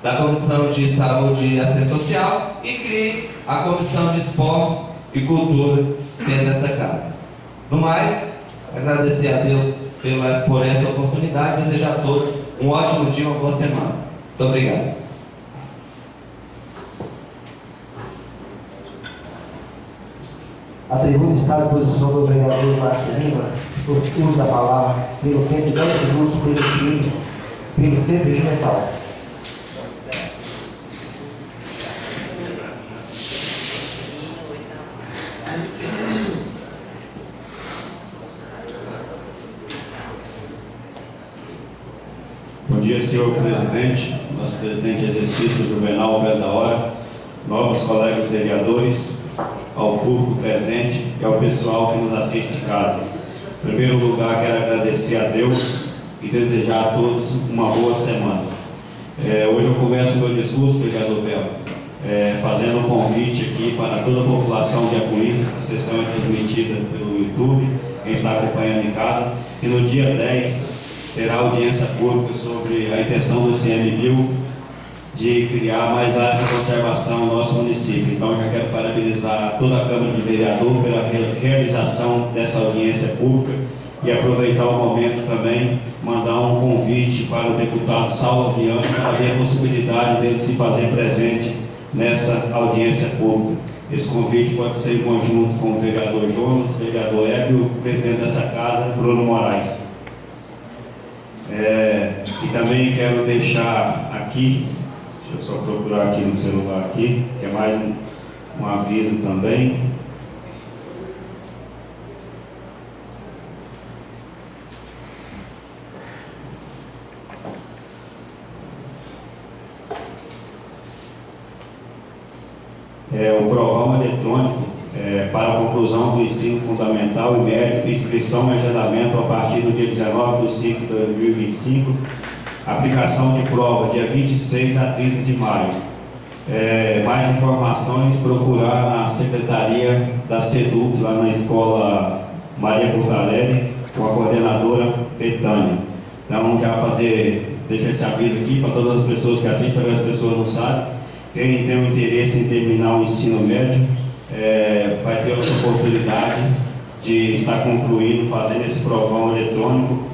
da comissão de saúde e assistência social e crie a comissão de esportes e cultura dentro dessa casa. No mais, agradecer a Deus por essa oportunidade e desejar a todos um ótimo dia, uma boa semana. Muito obrigado. A tribuna está à disposição do vereador Marcos Lima, por uso da palavra, pelo tempo de 10 minutos, pelo tempo regimental. Bom dia, senhor presidente, nosso presidente de exercício, Juvenal Pé da Hora, novos colegas vereadores, ao público presente e ao pessoal que nos assiste de casa. Em primeiro lugar, quero agradecer a Deus e desejar a todos uma boa semana. Hoje eu começo meu discurso, vereador Belo, fazendo um convite aqui para toda a população de Apuí. A sessão é transmitida pelo YouTube, quem está acompanhando em casa, e no dia 10 terá audiência pública sobre a intenção do ICMBio de criar mais área de conservação no nosso município. Então, já quero parabenizar toda a Câmara de Vereadores pela realização dessa audiência pública e aproveitar o momento também, mandar um convite para o deputado Saulo Viana para ver a possibilidade dele se fazer presente nessa audiência pública. Esse convite pode ser em conjunto com o vereador Jonas, o vereador Hébio e o presidente dessa casa, Bruno Moraes. E também quero deixar aqui, deixa eu só procurar aqui no celular aqui, que é mais um aviso também. o provão eletrônico para a conclusão do ensino fundamental e médio, inscrição e agendamento a partir do dia 19 de 5 de 2025, aplicação de prova dia 26 a 30 de maio. Mais informações, procurar na secretaria da SEDUC, lá na escola Maria Portalegre, com a coordenadora Betânia. Então, já deixar esse aviso aqui para todas as pessoas que assistem, para as pessoas não sabem. Quem tem um interesse em terminar o ensino médio, vai ter essa oportunidade de estar concluindo, fazendo esse provão eletrônico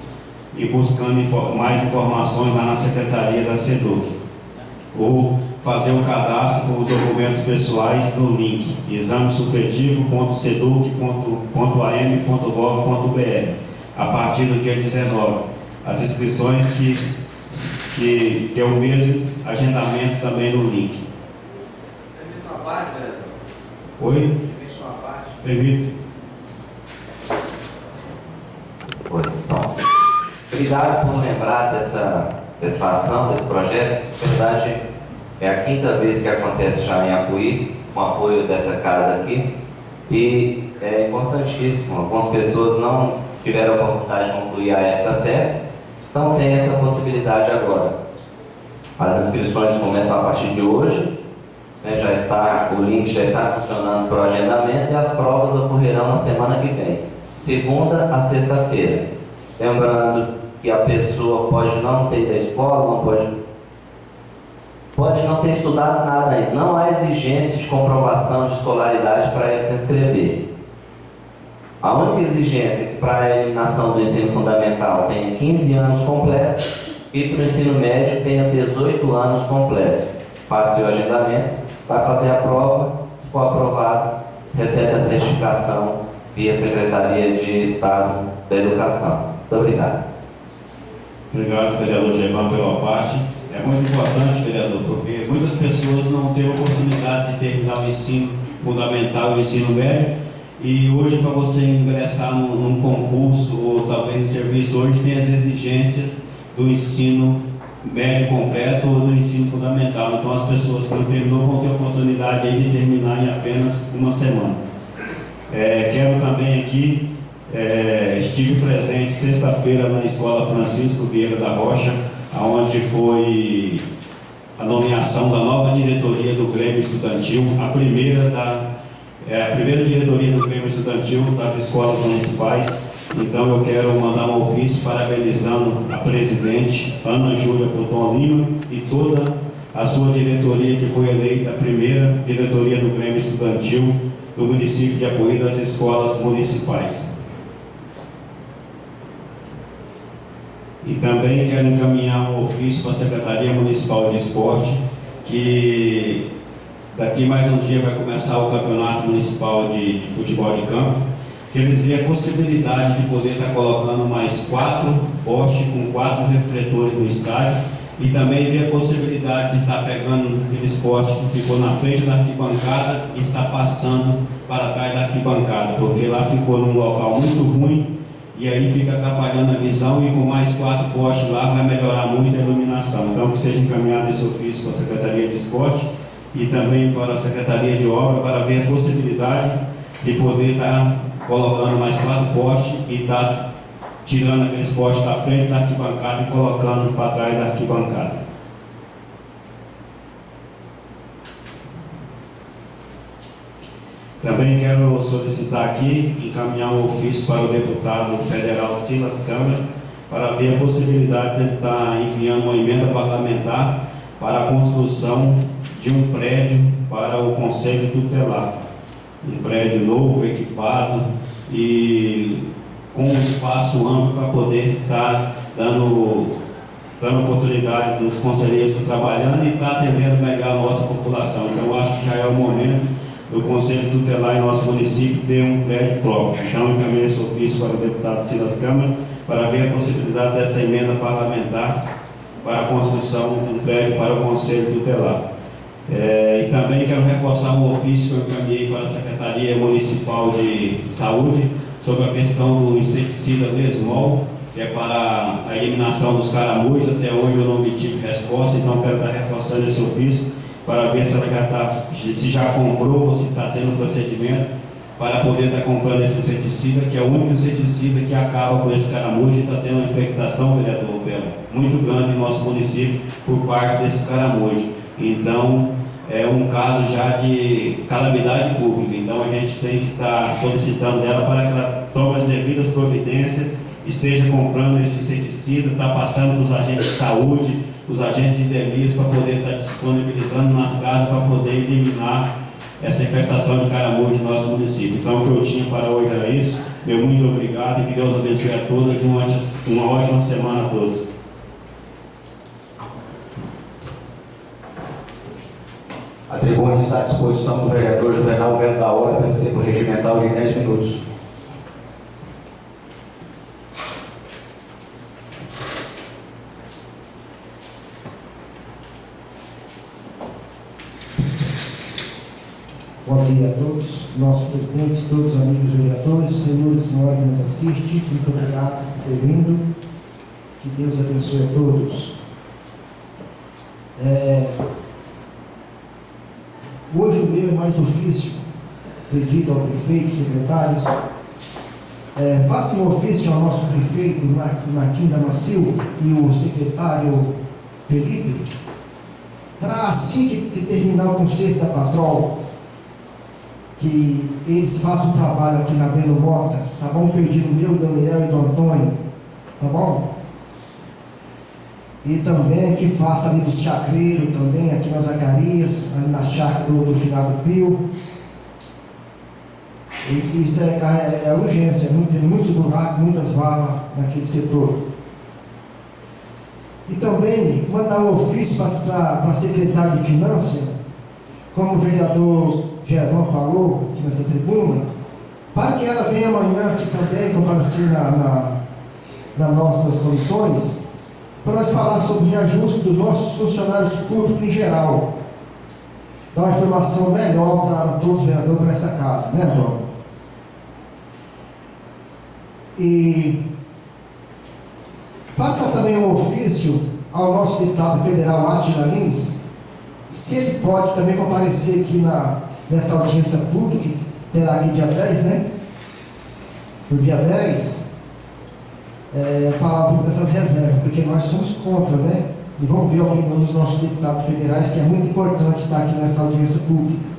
e buscando mais informações lá na secretaria da SEDUC. Ou fazer o cadastro com os documentos pessoais no link examesupletivo.seduc.am.gov.br a partir do dia 19. As inscrições que é o mesmo agendamento também no link. Permite uma parte, vereador? Oi? Permite uma parte? Permito. Oi, então, obrigado por lembrar dessa ação, desse projeto. Na verdade, é a 5ª vez que acontece já em Apuí, com apoio dessa casa aqui, e é importantíssimo. Algumas pessoas não tiveram a oportunidade de concluir a época certa, então tem essa possibilidade agora. As inscrições começam a partir de hoje, né, o link já está funcionando para o agendamento e as provas ocorrerão na semana que vem, segunda a sexta-feira. Lembrando que a pessoa pode não ter ido à escola, pode não ter estudado nada ainda. Não há exigência de comprovação de escolaridade para ela se inscrever. A única exigência é que para a eliminação do ensino fundamental tenha 15 anos completos e para o ensino médio tenha 18 anos completos. Faça o agendamento, vai fazer a prova, se for aprovado, recebe a certificação via Secretaria de Estado da Educação. Muito obrigado. Obrigado, vereador Gevan, pela parte. É muito importante, vereador, porque muitas pessoas não têm oportunidade de terminar o ensino fundamental e o ensino médio, e hoje, para você ingressar num concurso ou talvez em serviço, hoje tem as exigências do ensino médio completo ou do ensino fundamental. Então, as pessoas que não terminou vão ter oportunidade aí de terminar em apenas uma semana. Quero também aqui, estive presente sexta-feira na Escola Francisco Vieira da Rocha, onde foi a nomeação da nova diretoria do Grêmio Estudantil, a primeira diretoria do Grêmio Estudantil das escolas municipais. Então eu quero mandar um ofício parabenizando a presidente Ana Júlia Proton Lima e toda a sua diretoria, que foi eleita a primeira diretoria do Grêmio Estudantil do município de Apuí, das escolas municipais. E também quero encaminhar um ofício para a Secretaria Municipal de Esporte, que daqui mais uns dias vai começar o Campeonato Municipal de Futebol de Campo, que eles veem a possibilidade de poder estar colocando mais 4 postes com 4 refletores no estádio, e também ver a possibilidade de estar pegando aqueles postes que ficou na frente da arquibancada e estar passando para trás da arquibancada, porque lá ficou num local muito ruim, e aí fica atrapalhando a visão, e com mais 4 postes lá vai melhorar muito a iluminação. Então que seja encaminhado esse ofício para a Secretaria de Esporte e também para a Secretaria de Obra, para ver a possibilidade de poder estar colocando mais 4 postes e estar tirando aqueles postes da frente da arquibancada e colocando para trás da arquibancada. Também quero solicitar aqui, encaminhar um ofício para o deputado federal Silas Câmara, para ver a possibilidade de ele estar enviando uma emenda parlamentar para a construção de um prédio para o Conselho Tutelar. Um prédio novo, equipado e com um espaço amplo para poder estar dando oportunidade dos conselheiros que estão trabalhando e estar atendendo melhor a nossa população. Então, eu acho que já é o momento do Conselho Tutelar em nosso município ter um prédio próprio. Então, encaminhei esse ofício para o deputado Silas Câmara para ver a possibilidade dessa emenda parlamentar para a construção de um prédio para o Conselho Tutelar. E também quero reforçar um ofício que eu encaminhei para a Secretaria Municipal de Saúde sobre a questão do inseticida Lesmol, que é para a eliminação dos caramujos. Até hoje eu não obtive resposta, então quero estar reforçando esse ofício para ver se já comprou ou se está tendo procedimento para poder estar comprando esse inseticida, que é o único inseticida que acaba com esse caramujo e está tendo uma infectação, vereador Belo, muito grande no nosso município por parte desse caramujo. Então, é um caso já de calamidade pública. Então, a gente tem que estar solicitando dela para que ela tome as devidas providências, esteja comprando esse inseticida, está passando para os agentes de saúde, os agentes de endemias, para poder estar disponibilizando nas casas para poder eliminar essa infestação de caramujo no nosso município. Então, o que eu tinha para hoje era isso. Meu muito obrigado e que Deus abençoe a todos e uma ótima semana a todos. A tribuna está à disposição do vereador Juvenal Belo da Hora pelo tempo regimental de 10 minutos. Bom dia a todos, nossos presidentes, todos os amigos vereadores, senhores e senhoras que nos assistem, muito obrigado por ter vindo, que Deus abençoe a todos. Hoje o meu é mais ofício, pedido ao prefeito, secretários, faça um ofício ao nosso prefeito Marquinhos Damasio e o secretário Felipe, para assim que terminar o concerto da Patrol, que eles façam o trabalho aqui na Belo Mota, tá bom? Pedido meu, Daniel e do Antônio, tá bom? E também que faça ali do Chacreiro, também aqui na Zacarias, ali na chácara do Finado Pio. Isso é urgência, tem muitos buracos, muitas valas naquele setor. E também mandar um ofício para a secretária de Finanças, como o vereador Gervão falou aqui nessa tribuna, para que ela venha amanhã aqui também comparecer nas nossas comissões, para nós falar sobre o reajuste dos nossos funcionários públicos em geral. Dar uma informação melhor para todos os vereadores para essa casa, né, Antônio? E faça também um ofício ao nosso deputado federal Átila Lins, se ele pode também comparecer aqui nessa audiência pública, que terá aqui dia 10, né? No dia 10, falar um pouco dessas reservas, porque nós somos contra, né? E vamos ver a opinião dos nossos deputados federais, que é muito importante estar aqui nessa audiência pública.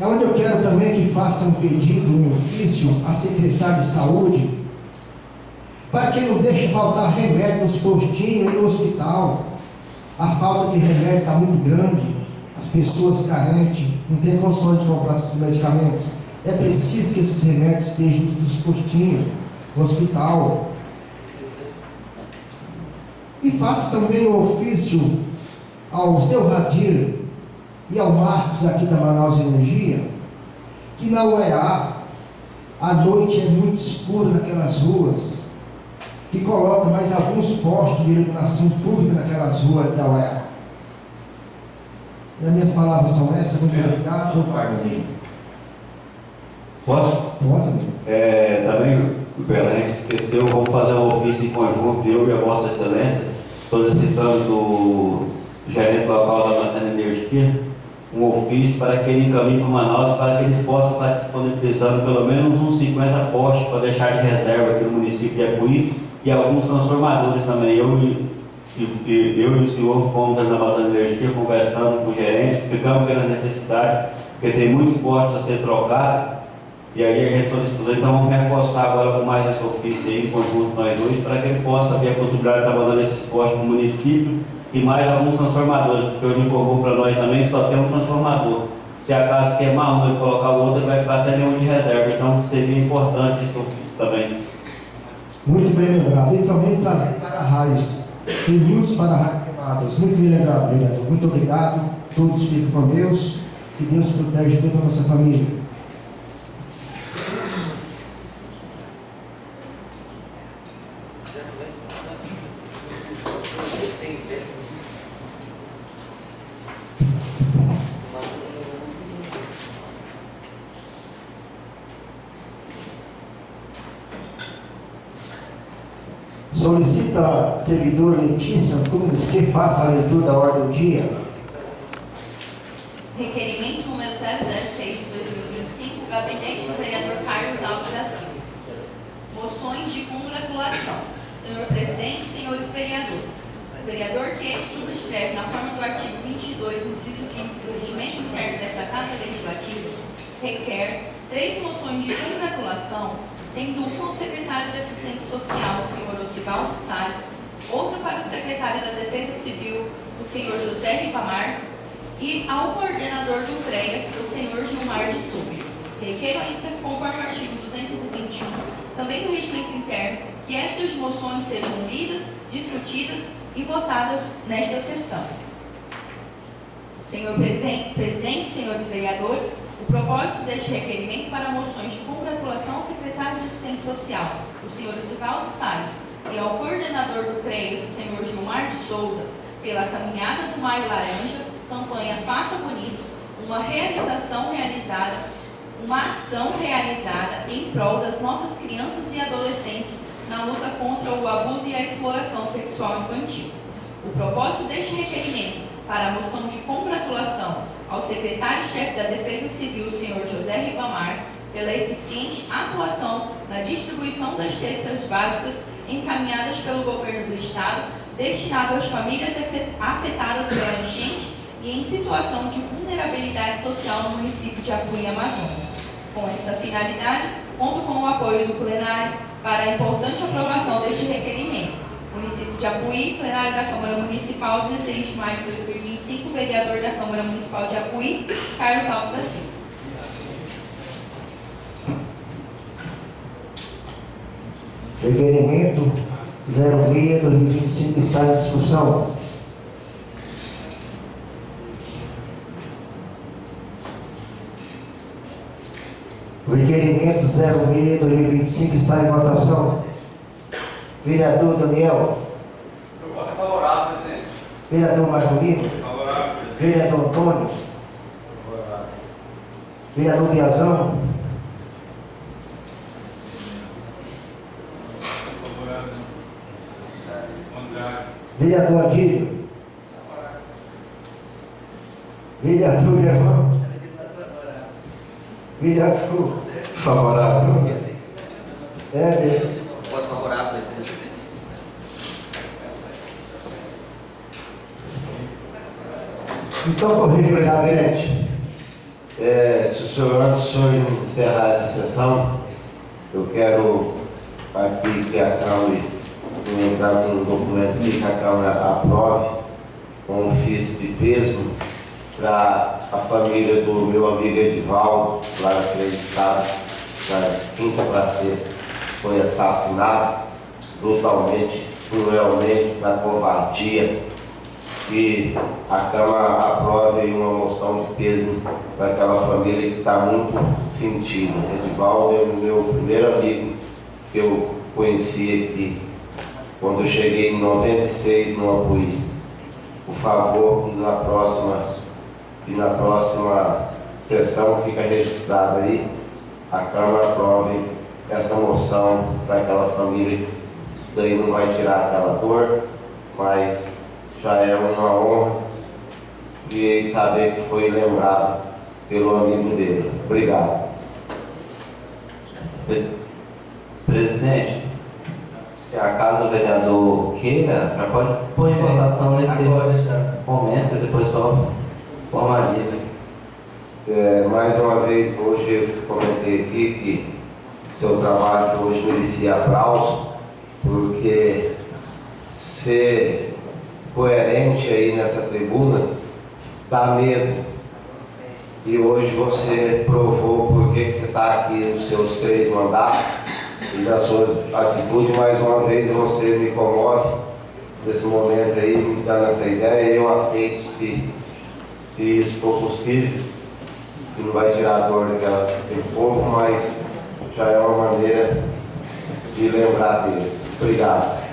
É onde eu quero também que faça um pedido, um ofício à secretária de saúde, para que não deixe faltar remédio nos postinhos e no hospital. A falta de remédio está muito grande, as pessoas carentes não têm condições de comprar esses medicamentos. É preciso que esses remédios estejam nos postinhos, no hospital. E faça também um ofício ao seu Radir e ao Marcos aqui da Manaus Energia, que na UEA a noite é muito escura naquelas ruas, que coloca mais alguns postos de iluminação pública naquelas ruas da UEA. E as minhas palavras são essas, muito obrigado. Posso? Posso, amigo? Também, Bela, a gente esqueceu, vamos fazer um ofício em conjunto, eu e a Vossa Excelência, solicitando do gerente local da nossa energia, um ofício para que ele encaminhe para Manaus, para que eles possam estar disponibilizando pelo menos uns 50 postes para deixar de reserva aqui no município de Apuí, e alguns transformadores também. Eu e o senhor fomos na nossa energia conversando com o gerente, explicamos pela necessidade, porque tem muitos postes a ser trocados, e aí a gente solicitou, então vamos reforçar agora com mais esse ofício aí, em conjunto nós dois, para que ele possa ver a possibilidade de estar mandando esses postes para o município e mais alguns transformadores, porque ele informou para nós também só tem um transformador. Se a casa queimar um e colocar o outro, ele vai ficar sem nenhum de reserva, então seria importante esse ofício também. Muito bem lembrado. E também trazer para-raios. Tem muitos para-raios queimados. Muito bem lembrado, vereador. Muito obrigado. Todos fiquem com Deus. Que Deus proteja toda a nossa família. Solicita a servidora Letícia Antunes que faça a leitura da ordem do dia. Requerimento número 006 de 2025, gabinete do vereador Carlos Alves da Silva. Moções de congratulação. Senhor presidente, senhores vereadores. O vereador que subscreve na forma do artigo 22, inciso 5 do regimento interno desta Casa Legislativa, requer 3 moções de congratulação, sendo uma ao secretário de Assistência Social, o senhor Osivaldo Salles, outra para o secretário da Defesa Civil, o senhor José Ribamar, e ao coordenador do CREAS, o senhor Gilmar de Souza. Requeiro ainda, conforme o artigo 221, também do regimento interno, que estas moções sejam lidas, discutidas e votadas nesta sessão. Senhor presidente, senhores vereadores, o propósito deste requerimento para moções de congratulação ao secretário de Assistência Social, o senhor Osivaldo Salles, e ao coordenador do CREAS, o senhor Gilmar de Souza, pela caminhada do Maio Laranja, campanha Faça Bonito, uma ação realizada em prol das nossas crianças e adolescentes na luta contra o abuso e a exploração sexual infantil. O propósito deste requerimento para a moção de congratulação ao secretário-chefe da Defesa Civil, o senhor José Ribamar, pela eficiente atuação na distribuição das cestas básicas encaminhadas pelo governo do Estado, destinado às famílias afetadas pela enchente e em situação de vulnerabilidade social no município de Apuí, Amazonas. Com esta finalidade, conto com o apoio do plenário para a importante aprovação deste requerimento. Município de Apuí, plenário da Câmara Municipal, 16 de maio de 2025, vereador da Câmara Municipal de Apuí, Carlos Alves da Silva. Requerimento 06/2025 está em discussão. O requerimento 06/2025 está em votação. Vereador Daniel. Eu voto favorável, presidente. Vereador Marcolino. Favorável. Vereador Antônio. Favorável. Vereador Biazão. Favorável. Contrário. Vereador Adílio. Vereador Germão. Vereador Favorável. Voto favorável, presidente. Então, corrijo, presidente. Se o senhor, antes do senhor encerrar essa sessão, eu quero aqui que a Câmara, vou entrar com um documento aqui que a Câmara aprove, com um ofício de pêssego para a família do meu amigo Edivaldo, lá acreditado, na quinta para sexta, foi assassinado brutalmente, cruelmente, na covardia. Que a Câmara aprove uma moção de pêssego para aquela família que está muito sentida. Edivaldo é o meu primeiro amigo que eu conheci aqui, quando eu cheguei em 96 no Apuí. Por favor, na próxima sessão fica registrado aí, a Câmara aprove essa moção para aquela família. Isso daí não vai tirar aquela dor, mas já é uma honra de saber que foi lembrado pelo amigo dele. Obrigado. Presidente, acaso o vereador queira, já pode pôr em votação nesse momento e depois só formaliza. Mais uma vez, hoje eu comentei aqui que seu trabalho hoje merecia aplauso, porque ser coerente aí nessa tribuna dá medo. E hoje você provou por que você está aqui nos seus 3 mandatos e nas suas atitudes. Mais uma vez você me comove nesse momento aí, me dando essa ideia, e eu aceito se isso for possível, que não vai tirar a dor daquele povo, mas já é uma maneira de lembrar deles. Obrigado.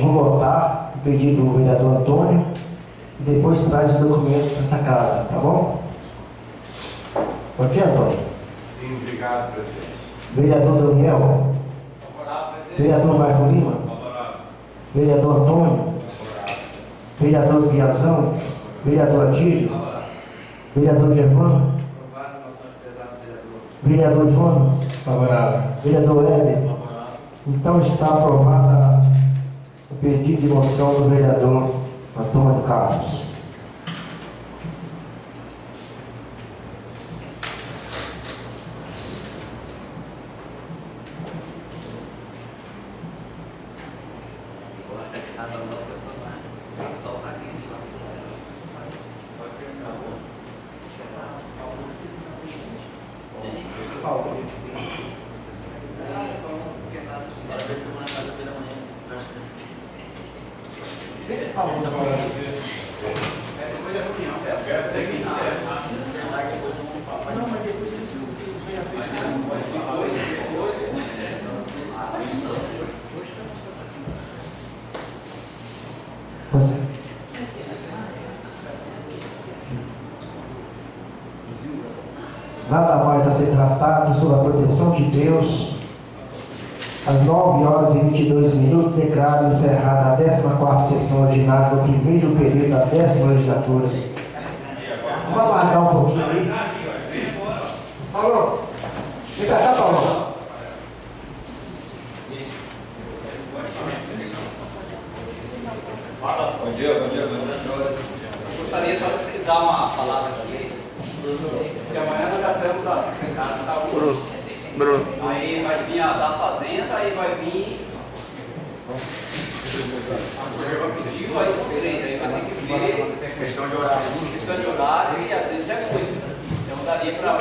Vamos votar o pedido do vereador Antônio e depois traz o documento para essa casa, tá bom? Pode ser, Antônio? Sim, obrigado, presidente. Vereador Daniel? Favorável, presidente. Vereador Marco Lima? Favorável. Vereador Antônio? Vereador Guiazão? Vereador Atílio? Vereador Germano? Aprovado, moção de pesado, vereador. Vereador Jonas? Favorável. Vereador Heber? Então está aprovada o pedido de moção do vereador Antônio Carlos. Esse Paulo está falando. Depois da reunião, tem que encerrar. Não, mas depois eles Você. Nada mais a ser tratado sob a proteção de Deus. Às 9h22, declaro encerrada a 14ª sessão ordinária do primeiro período da 10ª legislatura. Vamos aguardar um pouquinho aí. Paulo, vem pra cá, Paulo. Bom dia, gostaria só de frisar uma palavra aqui, porque amanhã nós já temos a secretária de saúde. Aí vai vir a da fazenda, aí vai vir a governo vai pedir, vai ser diferente, aí vai ter que ver questão de horário e às vezes é coisa. Então daria para